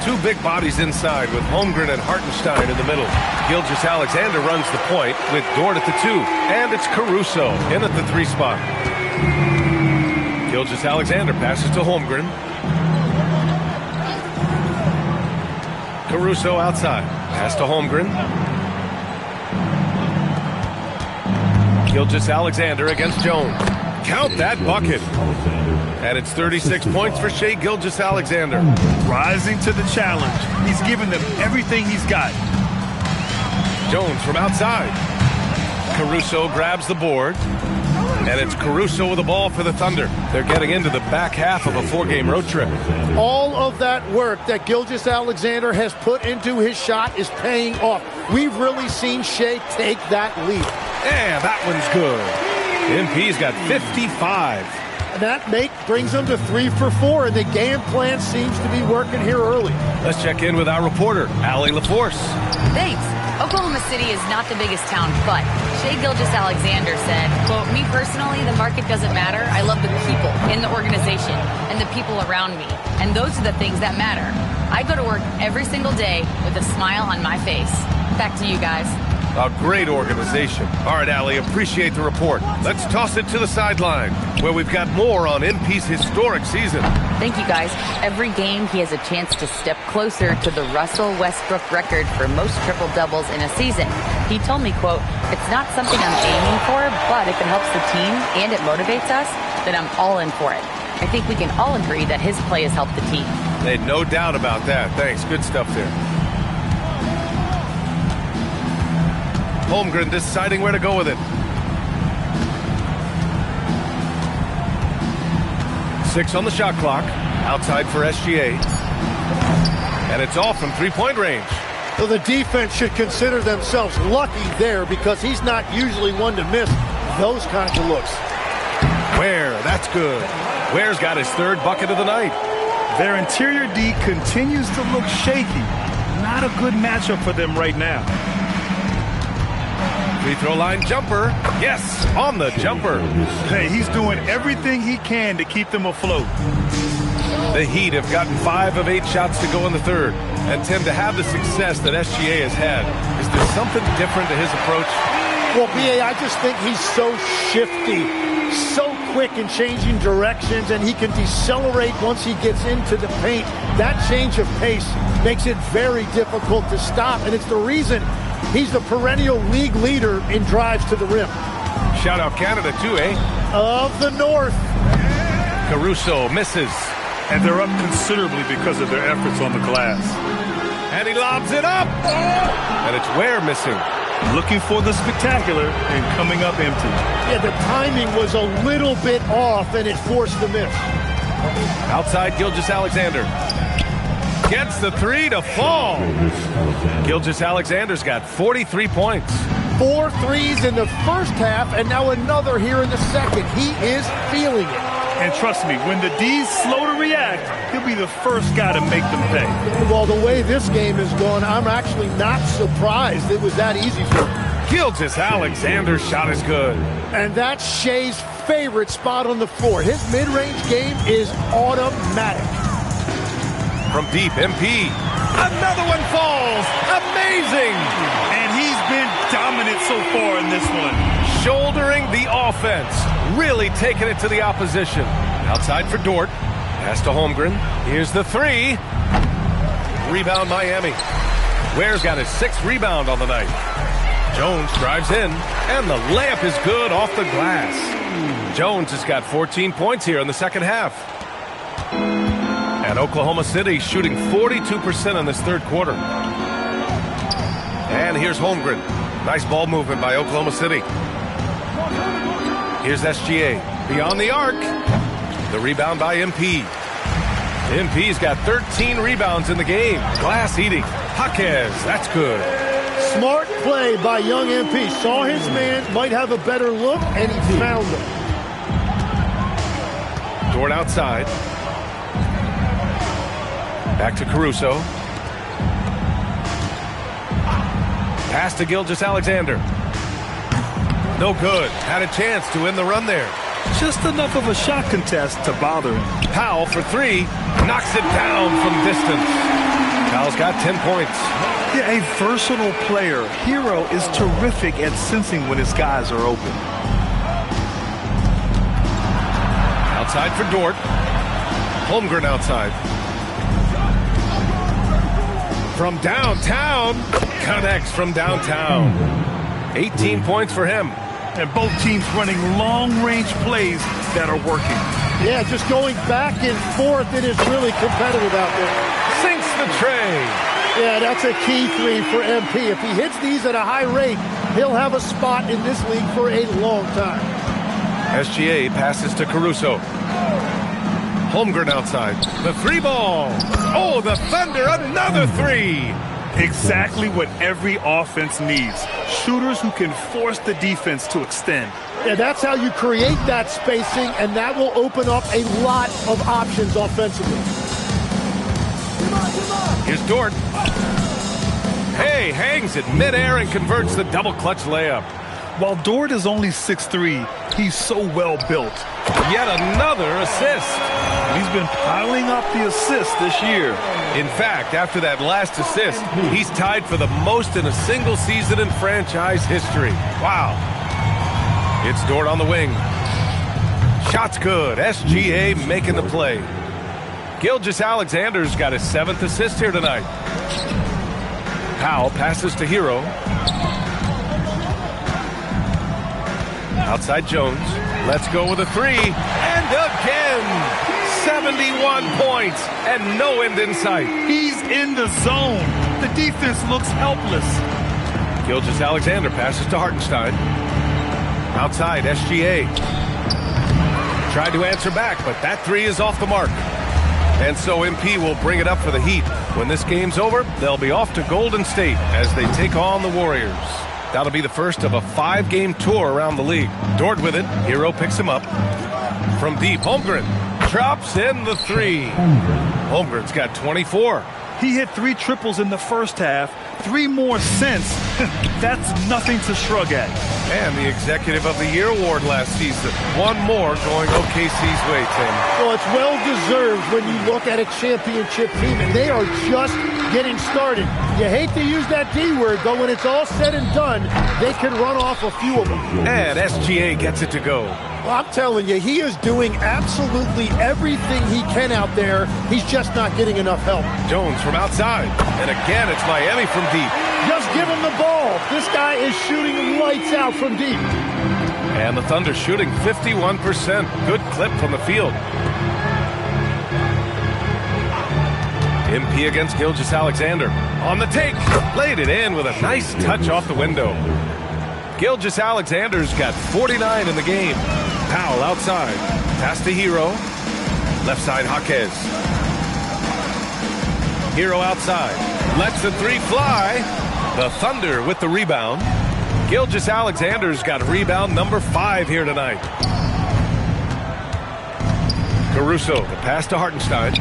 Speaker 3: Two big bodies inside with Holmgren and Hartenstein in the middle. Gilgeous-Alexander runs the point with Dort at the 2. And it's Caruso in at the 3 spot. Gilgeous-Alexander passes to Holmgren. Caruso outside. Pass to Holmgren. Gilgeous-Alexander against Jones. Count that bucket. And it's 36 points for Shai Gilgeous-Alexander.
Speaker 4: Rising to the challenge. He's giving them everything he's got.
Speaker 3: Jones from outside. Caruso grabs the board. And it's Caruso with the ball for the Thunder. They're getting into the back half of a 4-game road trip.
Speaker 19: All of that work that Gilgeous-Alexander has put into his shot is paying off. We've really seen Shai take that lead.
Speaker 3: And that one's good. MP's got 55.
Speaker 19: And that brings them to 3 for 4, and the game plan seems to be working here early.
Speaker 3: Let's check in with our reporter, Allie LaForce.
Speaker 5: Thanks. Oklahoma City is not the biggest town, but Shai Gilgeous-Alexander said, quote, "Me personally, the market doesn't matter. I love the people in the organization and the people around me. And those are the things that matter. I go to work every single day with a smile on my face." Back to you guys.
Speaker 3: A great organization. All right, Allie, appreciate the report. Let's toss it to the sideline, where we've got more on MP's historic season.
Speaker 5: Thank you, guys. Every game, he has a chance to step closer to the Russell Westbrook record for most triple-doubles in a season. He told me, quote, "It's not something I'm aiming for, but if it helps the team and it motivates us, then I'm all in for it." I think we can all agree that his play has helped the team.
Speaker 3: Hey, no doubt about that. Thanks. Good stuff there. Holmgren deciding where to go with it. 6 on the shot clock. Outside for SGA. And it's off from three-point range.
Speaker 19: So the defense should consider themselves lucky there because he's not usually one to miss those kinds of looks.
Speaker 3: Ware, that's good. Ware's got his 3rd bucket of the night.
Speaker 4: Their interior D continues to look shaky. Not a good matchup for them right now.
Speaker 3: Free throw line jumper. Yes, on the jumper.
Speaker 4: Hey, he's doing everything he can to keep them afloat.
Speaker 3: The Heat have gotten 5 of 8 shots to go in the 3rd. And Tim, to have the success that SGA has had, is there something different to his approach?
Speaker 19: Well, B.A., I just think he's so shifty, so quick in changing directions, and he can decelerate once he gets into the paint. That change of pace makes it very difficult to stop, and it's the reason he's the perennial league leader in drives to the rim.
Speaker 3: Shout out Canada too, eh?
Speaker 19: Of the North.
Speaker 3: Caruso misses.
Speaker 4: And they're up considerably because of their efforts on the glass.
Speaker 3: And he lobs it up. And it's Ware missing.
Speaker 4: Looking for the spectacular and coming up empty.
Speaker 19: Yeah, the timing was a little bit off, and it forced the miss.
Speaker 3: Outside, Gilgeous-Alexander. Gets the three to fall. Gilgeous-Alexander's got 43 points.
Speaker 19: 4 threes in the first half, and now another here in the second. He is feeling it.
Speaker 4: And trust me, when the D's slow to react, he'll be the first guy to make them pay.
Speaker 19: Well, the way this game is going, I'm actually not surprised it was that easy for him.
Speaker 3: Gilgeous-Alexander's shot is good.
Speaker 19: And that's Shea's favorite spot on the floor. His mid-range game is automatic.
Speaker 3: From deep, MP. Another one falls. Amazing.
Speaker 4: And he's been dominant so far in this one.
Speaker 3: Shouldering the offense. Really taking it to the opposition. Outside for Dort. Pass to Holmgren. Here's the three. Rebound Miami. Ware's got his 6th rebound on the night. Jones drives in. And the layup is good off the glass. Jones has got 14 points here in the second half. And Oklahoma City shooting 42% in this third quarter. And here's Holmgren. Nice ball movement by Oklahoma City. Here's SGA. Beyond the arc. The rebound by MP. MP's got 13 rebounds in the game. Glass eating. Jaquez. That's good.
Speaker 19: Smart play by young MP. Saw his man, might have a better look, and he found him.
Speaker 3: Dort outside. Back to Caruso. Pass to Gilgeous-Alexander. No good. Had a chance to win the run there.
Speaker 4: Just enough of a shot contest to bother him.
Speaker 3: Powell for 3. Knocks it down from distance. Powell's got 10 points.
Speaker 4: Yeah, a versatile player. Hero is terrific at sensing when his guys are open.
Speaker 3: Outside for Dort. Holmgren outside. From downtown. Connects from downtown. 18 points for him.
Speaker 4: And both teams running long-range plays that are working.
Speaker 19: Yeah, just going back and forth. It is really competitive out there.
Speaker 3: Sinks the tray.
Speaker 19: Yeah, that's a key 3 for MP. If he hits these at a high rate, he'll have a spot in this league for a long time.
Speaker 3: SGA passes to Caruso. Holmgren outside. The 3 ball. Oh, the Thunder, another 3.
Speaker 4: Exactly what every offense needs. Shooters who can force the defense to extend.
Speaker 19: Yeah, that's how you create that spacing, and that will open up a lot of options offensively.
Speaker 3: Here's Dort. Hey, hangs it midair and converts the double clutch layup.
Speaker 4: While Dort is only 6'3", he's so well built.
Speaker 3: Yet another assist.
Speaker 4: He's been piling up the assists this year.
Speaker 3: In fact, after that last assist, he's tied for the most in a single season in franchise history. Wow. It's Dort on the wing. Shot's good. SGA making the play. Gilgeous-Alexander's got his 7th assist here tonight. Powell passes to Hero. Outside Jones. Let's go with a 3. And again, 71 points and no end in sight.
Speaker 4: He's in the zone. The defense looks helpless.
Speaker 3: Gilgeous-Alexander passes to Hartenstein. Outside, SGA. Tried to answer back, but that 3 is off the mark. And so MP will bring it up for the Heat. When this game's over, they'll be off to Golden State as they take on the Warriors. That'll be the first of a 5-game tour around the league. Dort with it. Hero picks him up. From deep, Holmgren drops in the 3. Holmgren's got 24.
Speaker 4: He hit 3 triples in the first half, 3 more since. That's nothing to shrug at.
Speaker 3: And the Executive of the Year award last season. 1 more going OKC's way, Tim.
Speaker 19: Well, it's well-deserved when you look at a championship team, and they are just getting started. You hate to use that D word, but when it's all said and done, they can run off a few of them.
Speaker 3: And SGA gets it to go.
Speaker 19: Well, I'm telling you, he is doing absolutely everything he can out there. He's just not getting enough help.
Speaker 3: Jones from outside. And again, it's Miami from deep.
Speaker 19: Just give him the ball. This guy is shooting lights out from deep.
Speaker 3: And the Thunder shooting 51%. Good clip from the field. MP against Gilgeous-Alexander. On the take, laid it in with a nice touch off the window. Gilgeous-Alexander's got 49 in the game. Powell outside. Pass to Hero. Left side, Jaquez. Hero outside. Lets the three fly. The Thunder with the rebound. Gilgeous-Alexander's got rebound number 5 here tonight. Caruso, the pass to Hartenstein.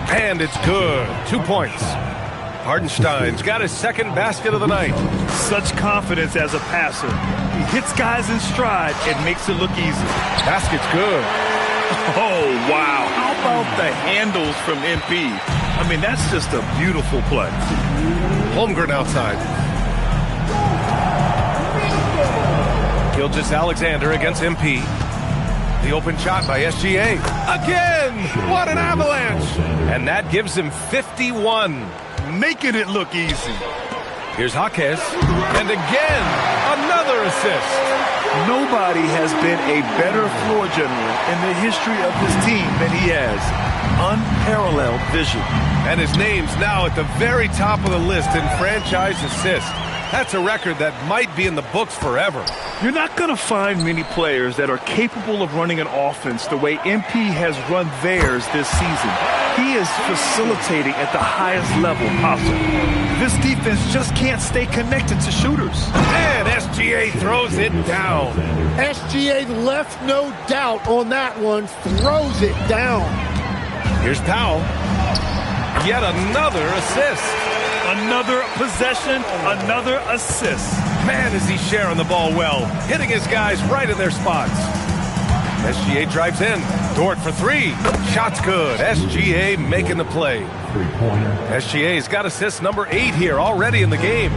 Speaker 3: And it's good. 2 points. Hartenstein's got his second basket of the night.
Speaker 4: Such confidence as a passer. He hits guys in stride and makes it look easy.
Speaker 3: Basket's good.
Speaker 4: Oh, wow. How about the handles from MP? I mean, that's just a beautiful play.
Speaker 3: Holmgren outside. Gilgeous-Alexander against MP. The open shot by SGA. Again! What an avalanche! And that gives him 51.
Speaker 4: Making it look easy.
Speaker 3: Here's Jaquez. And again, another assist.
Speaker 4: Nobody has been a better floor general in the history of this team than he has. Unparalleled vision.
Speaker 3: And his name's now at the very top of the list in franchise assists. That's a record that might be in the books forever.
Speaker 4: You're not going to find many players that are capable of running an offense the way MP has run theirs this season. He is facilitating at the highest level possible. This defense just can't stay connected to shooters.
Speaker 3: And SGA throws it down.
Speaker 19: SGA left no doubt on that one, throws it down.
Speaker 3: Here's Powell. Yet another assist.
Speaker 4: Another possession, another assist.
Speaker 3: Man, is he sharing the ball well, hitting his guys right in their spots. SGA drives in. Dort for 3. Shot's good. SGA making the play. SGA's got assist number 8 here already in the game.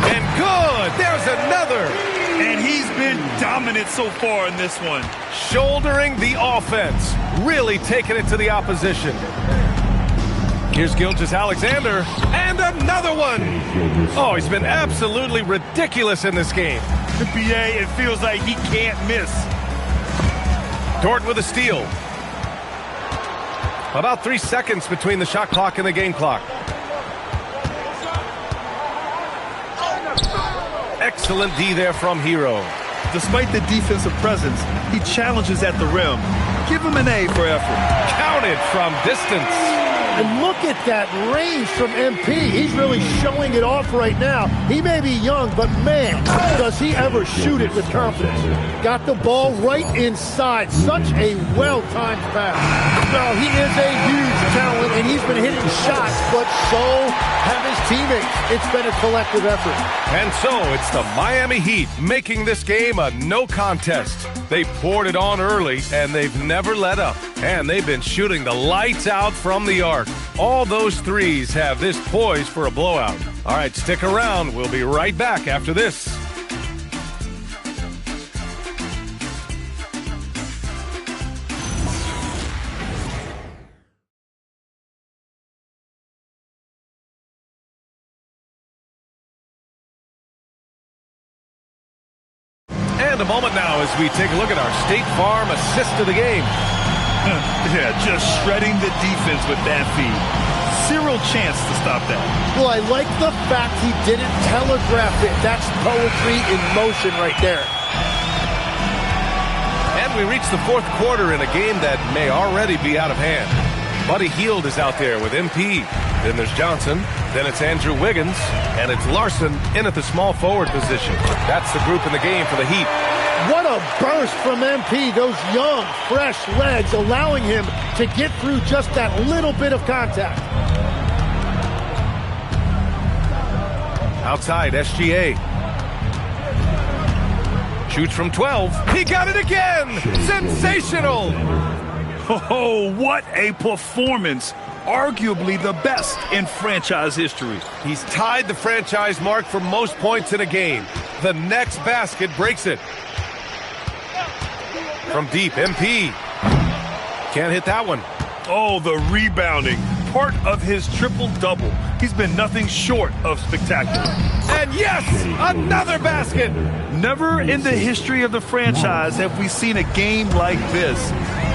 Speaker 3: And good. There's another.
Speaker 4: And he's been dominant so far in this one.
Speaker 3: Shouldering the offense. Really taking it to the opposition. Here's Gilgeous-Alexander, and another one! Oh, he's been absolutely ridiculous in this game.
Speaker 4: NBA, it feels like he can't miss.
Speaker 3: Dort with a steal. About 3 seconds between the shot clock and the game clock. Excellent D there from Hero.
Speaker 4: Despite the defensive presence, he challenges at the rim. Give him an A for effort.
Speaker 3: Counted from distance.
Speaker 19: And look at that range from MP. He's really showing it off right now. He may be young, but man, does he ever shoot it with confidence. Got the ball right inside. Such a well-timed pass. Now, he is a huge talent, and he's been hitting shots, but so have his teammates. It's been a collective effort.
Speaker 3: And so it's the Miami Heat making this game a no contest. They poured it on early, and they've never let up. And they've been shooting the lights out from the arc. All those threes have this poised for a blowout. All right, stick around. We'll be right back after this. And a moment now as we take a look at our State Farm assist of the game.
Speaker 4: Yeah, just shredding the defense with that feed. Zero chance to stop that.
Speaker 19: Well, I like the fact he didn't telegraph it. That's poetry in motion right there.
Speaker 3: And we reach the 4th quarter in a game that may already be out of hand. Buddy Hield is out there with MP. Then there's Johnson. Then it's Andrew Wiggins. And it's Larson in at the small forward position. That's the group in the game for the Heat.
Speaker 19: What a burst from MP. Those young, fresh legs allowing him to get through just that little bit of contact.
Speaker 3: Outside, SGA. Shoots from 12. He got it again! Sensational!
Speaker 4: Oh, what a performance. Arguably the best in franchise history.
Speaker 3: He's tied the franchise mark for most points in a game. The next basket breaks it. From deep, MP. Can't hit that one.
Speaker 4: Oh, the rebounding. Part of his triple-double. He's been nothing short of spectacular.
Speaker 3: And yes, another basket.
Speaker 4: Never in the history of the franchise have we seen a game like this.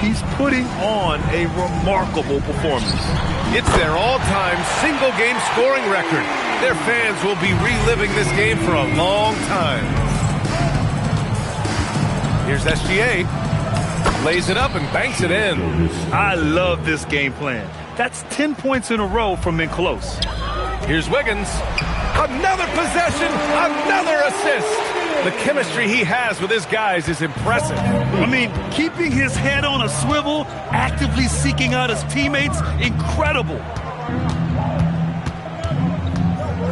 Speaker 4: He's putting on a remarkable performance.
Speaker 3: It's their all-time single-game scoring record. Their fans will be reliving this game for a long time. Here's SGA. Lays it up and banks it in.
Speaker 4: I love this game plan. That's 10 points in a row from in close.
Speaker 3: Here's Wiggins. Another possession, another assist. The chemistry he has with his guys is impressive.
Speaker 4: I mean, keeping his head on a swivel, actively seeking out his teammates, incredible.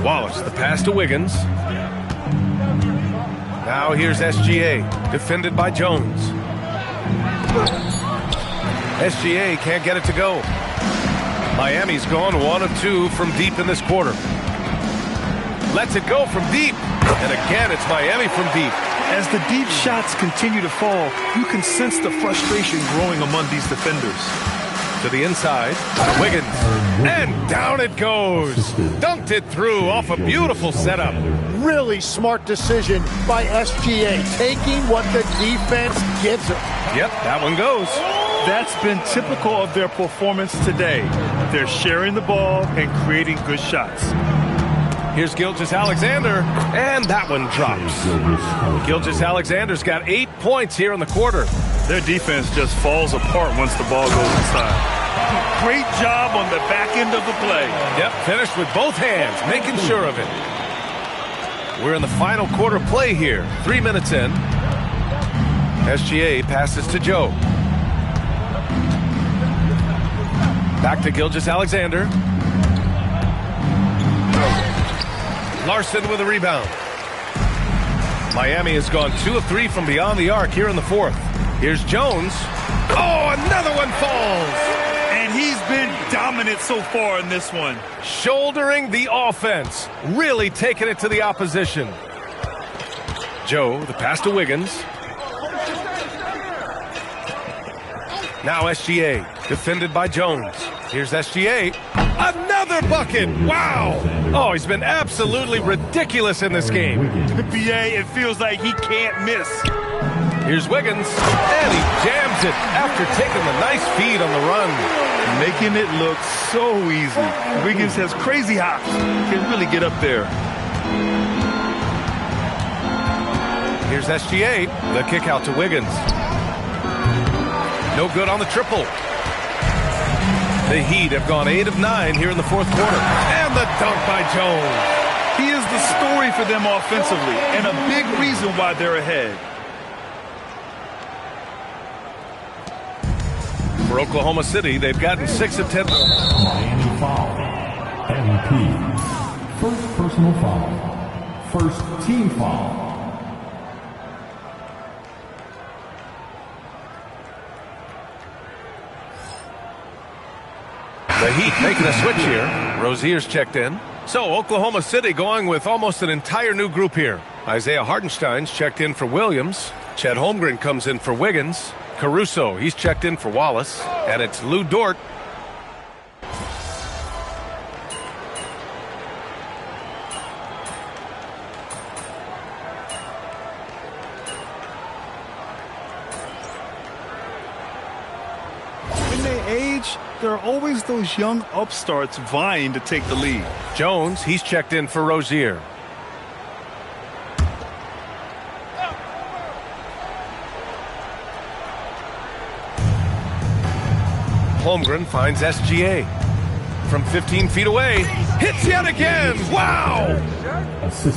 Speaker 3: Wallace, the pass to Wiggins. Now here's SGA, defended by Jones. SGA can't get it to go. Miami's gone 1 of 2 from deep in this quarter. Lets it go from deep. And again, it's Miami from deep.
Speaker 4: As the deep shots continue to fall, you can sense the frustration growing among these defenders.
Speaker 3: To the inside, Wiggins. And down it goes. Dunked it through off a beautiful setup.
Speaker 19: Really smart decision by SGA, taking what the defense gives him.
Speaker 3: Yep, that one goes.
Speaker 4: That's been typical of their performance today. They're sharing the ball and creating good shots.
Speaker 3: Here's Gilgeous-Alexander, and that one drops. Gilgeous-Alexander's got 8 points here in the quarter.
Speaker 4: Their defense just falls apart once the ball goes inside. Great job on the back end of the play.
Speaker 3: Yep, finished with both hands, making sure of it. We're in the final quarter play here. 3 minutes in. SGA passes to Joe. Back to Gilgeous-Alexander. Larson with a rebound. Miami has gone 2 of 3 from beyond the arc here in the fourth. Here's Jones. Oh, another one falls.
Speaker 4: And he's been dominant so far in this one.
Speaker 3: Shouldering the offense. Really taking it to the opposition. Joe, the pass to Wiggins. Now SGA, defended by Jones. Here's SGA. Another bucket! Wow! Oh, he's been absolutely ridiculous in this game.
Speaker 4: BA, it feels like he can't miss.
Speaker 3: Here's Wiggins, and he jams it after taking the nice feed on the run.
Speaker 4: Making it look so easy. Wiggins has crazy hops. Can really get up there.
Speaker 3: Here's SGA, the kick out to Wiggins. No good on the triple. The Heat have gone 8 of 9 here in the fourth quarter. And the dunk by Jones.
Speaker 4: He is the story for them offensively and a big reason why they're ahead.
Speaker 3: For Oklahoma City, they've gotten 6 of 10.
Speaker 1: Miami foul. MVP. First personal foul. First team foul.
Speaker 3: The Heat making a switch here. Rozier's checked in. So Oklahoma City going with almost an entire new group here. Isaiah Hartenstein's checked in for Williams. Chet Holmgren comes in for Wiggins. Caruso, he's checked in for Wallace. And it's Lou Dort.
Speaker 4: When they age, there are always those young upstarts vying to take the lead.
Speaker 3: Jones, he's checked in for Rozier. Holmgren finds SGA. From 15 feet away, hits yet again! Wow!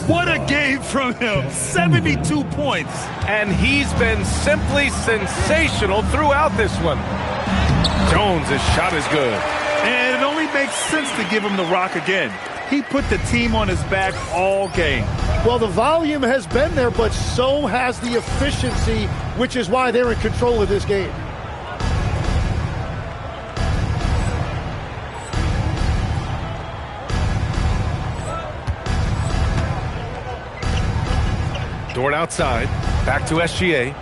Speaker 4: What a game from him! 72 points!
Speaker 3: And he's been simply sensational throughout this one. Jones' shot is good.
Speaker 4: And it only makes sense to give him the rock again. He put the team on his back all game.
Speaker 19: Well, the volume has been there, but so has the efficiency, which is why they're in control of this game.
Speaker 3: Dort outside. Back to SGA.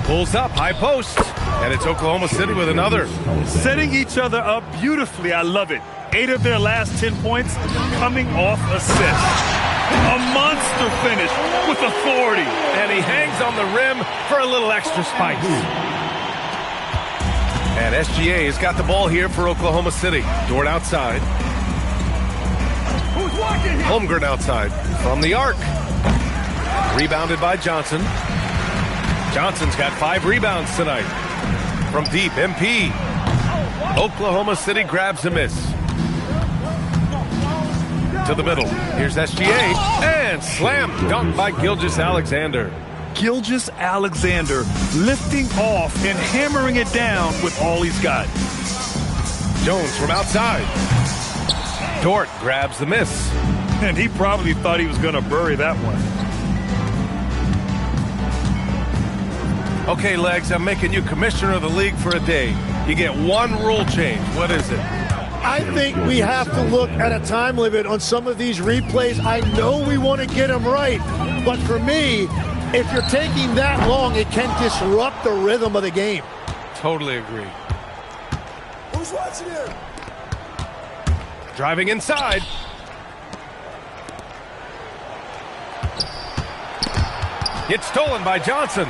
Speaker 3: Pulls up, high post. And it's Oklahoma City with another.
Speaker 4: Setting each other up beautifully. I love it. 8 of their last 10 points coming off assists. A monster finish with authority.
Speaker 3: And he hangs on the rim for a little extra spice. And SGA has got the ball here for Oklahoma City. Dort outside. Holmgren outside from the arc. Rebounded by Johnson. Johnson's got 5 rebounds tonight. From deep, MP. Oklahoma City grabs a miss. To the middle. Here's SGA. And slam dunk by Gilgeous-Alexander.
Speaker 4: Gilgeous-Alexander lifting off and hammering it down with all he's got.
Speaker 3: Jones from outside. Dort grabs the miss.
Speaker 4: And he probably thought he was going to bury that one.
Speaker 3: Okay, Legs, I'm making you commissioner of the league for a day. You get one rule change. What is it?
Speaker 19: I think we have to look at a time limit on some of these replays. I know we want to get them right, but for me, if you're taking that long, it can disrupt the rhythm of the game.
Speaker 3: Totally agree.
Speaker 15: Who's watching here?
Speaker 3: Driving inside. It's stolen by Johnson.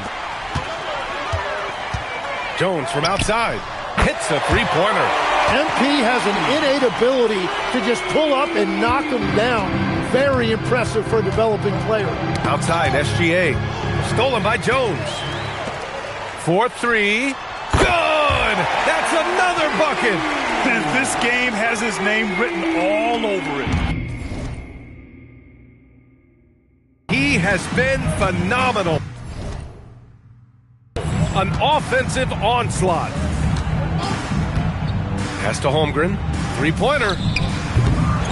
Speaker 3: Jones from outside. Hits a three-pointer.
Speaker 19: MP has an innate ability to just pull up and knock them down. Very impressive for a developing player.
Speaker 3: Outside, SGA. Stolen by Jones. 4-3. Good! That's another bucket!
Speaker 4: And this game has his name written all over it.
Speaker 3: He has been phenomenal. An offensive onslaught. Pass to Holmgren. Three-pointer.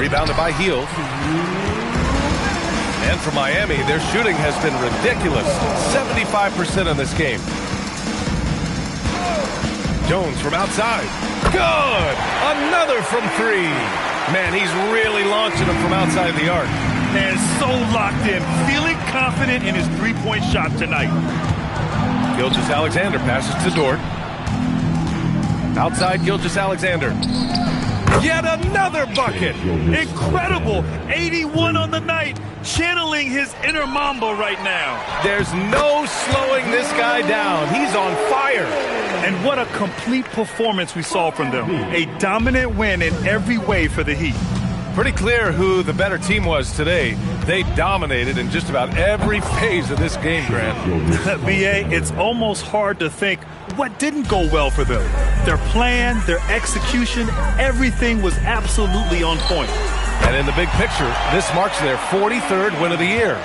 Speaker 3: Rebounded by Hield. And for Miami, their shooting has been ridiculous. 75% in this game. Jones from outside. Good! Another from 3. Man, he's really launching them from outside the arc.
Speaker 4: And so locked in, feeling confident in his three-point shot tonight.
Speaker 3: Gilgeous-Alexander passes to Dort. Outside Gilgeous-Alexander. Yet another bucket.
Speaker 4: Incredible. 81 on the night. Channeling his inner Mamba right now.
Speaker 3: There's no slowing this guy down. He's on fire.
Speaker 4: And what a complete performance we saw from them. A dominant win in every way for the Heat.
Speaker 3: Pretty clear who the better team was today. They dominated in just about every phase of this game, Grant.
Speaker 4: BA, it's almost hard to think what didn't go well for them. Their plan, their execution, everything was absolutely on point.
Speaker 3: And in the big picture, this marks their 43rd win of the year.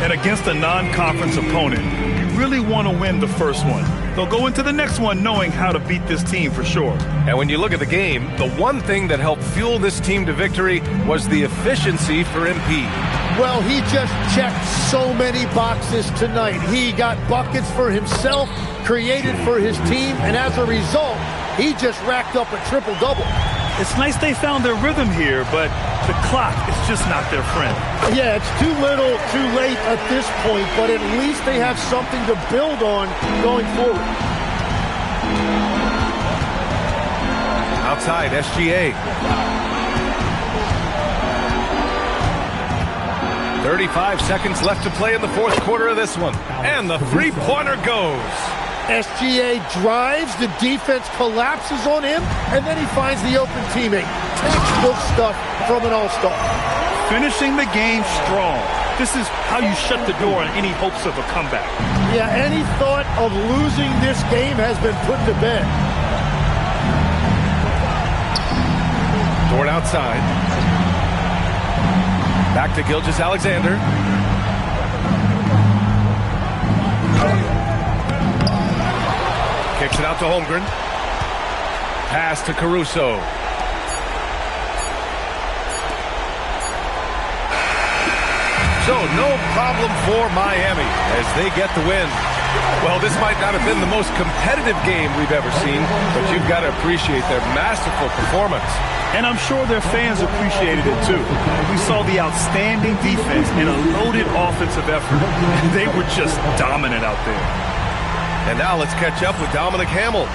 Speaker 4: And against a non-conference opponent, you really want to win the first one. They'll go into the next one knowing how to beat this team for sure.
Speaker 3: And when you look at the game, the one thing that helped fuel this team to victory was the efficiency for MP.
Speaker 19: Well, he just checked so many boxes tonight. He got buckets for himself, created for his team, and as a result, he just racked up a triple-double.
Speaker 4: It's nice they found their rhythm here, but the clock is just not their friend.
Speaker 19: Yeah, it's too little, too late at this point, but at least they have something to build on going forward.
Speaker 3: Outside, SGA. 35 seconds left to play in the fourth quarter of this one. And the three-pointer goes.
Speaker 19: SGA drives, the defense collapses on him, and then he finds the open teammate. Textbook stuff from an all-star.
Speaker 4: Finishing the game strong. This is how you shut the door on any hopes of a comeback.
Speaker 19: Yeah, any thought of losing this game has been put to bed.
Speaker 3: Dort outside. Back to Gilgeous-Alexander. Kicks it out to Holmgren. Pass to Caruso. So no problem for Miami as they get the win. Well, this might not have been the most competitive game we've ever seen, but you've got to appreciate their masterful performance.
Speaker 4: And I'm sure their fans appreciated it too. We saw the outstanding defense and a loaded offensive effort. They were just dominant out there.
Speaker 3: And now let's catch up with Dominic Hamill.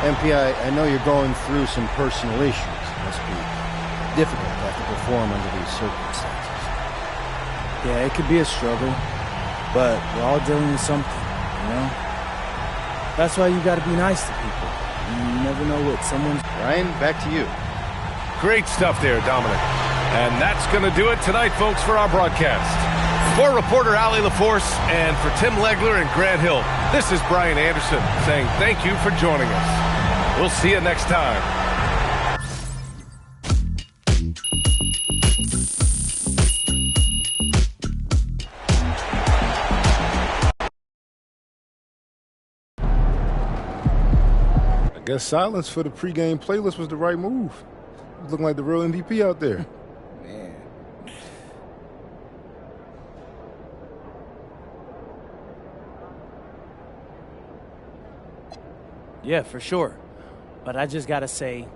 Speaker 11: MP, I know you're going through some personal issues. It must be difficult to have to perform under these circumstances.
Speaker 13: Yeah, it could be a struggle, but we're all dealing with something, you know? That's why you got to be nice to people. You never know what someone's...
Speaker 11: Ryan, back to you.
Speaker 3: Great stuff there, Dominic. And that's going to do it tonight, folks, for our broadcast. For reporter Allie LaForce and for Tim Legler and Grant Hill, this is Brian Anderson saying thank you for joining us. We'll see you next time.
Speaker 14: I guess silence for the pregame playlist was the right move. Looking like the real MVP out there.
Speaker 13: Man. Yeah, for sure. But I just got to say,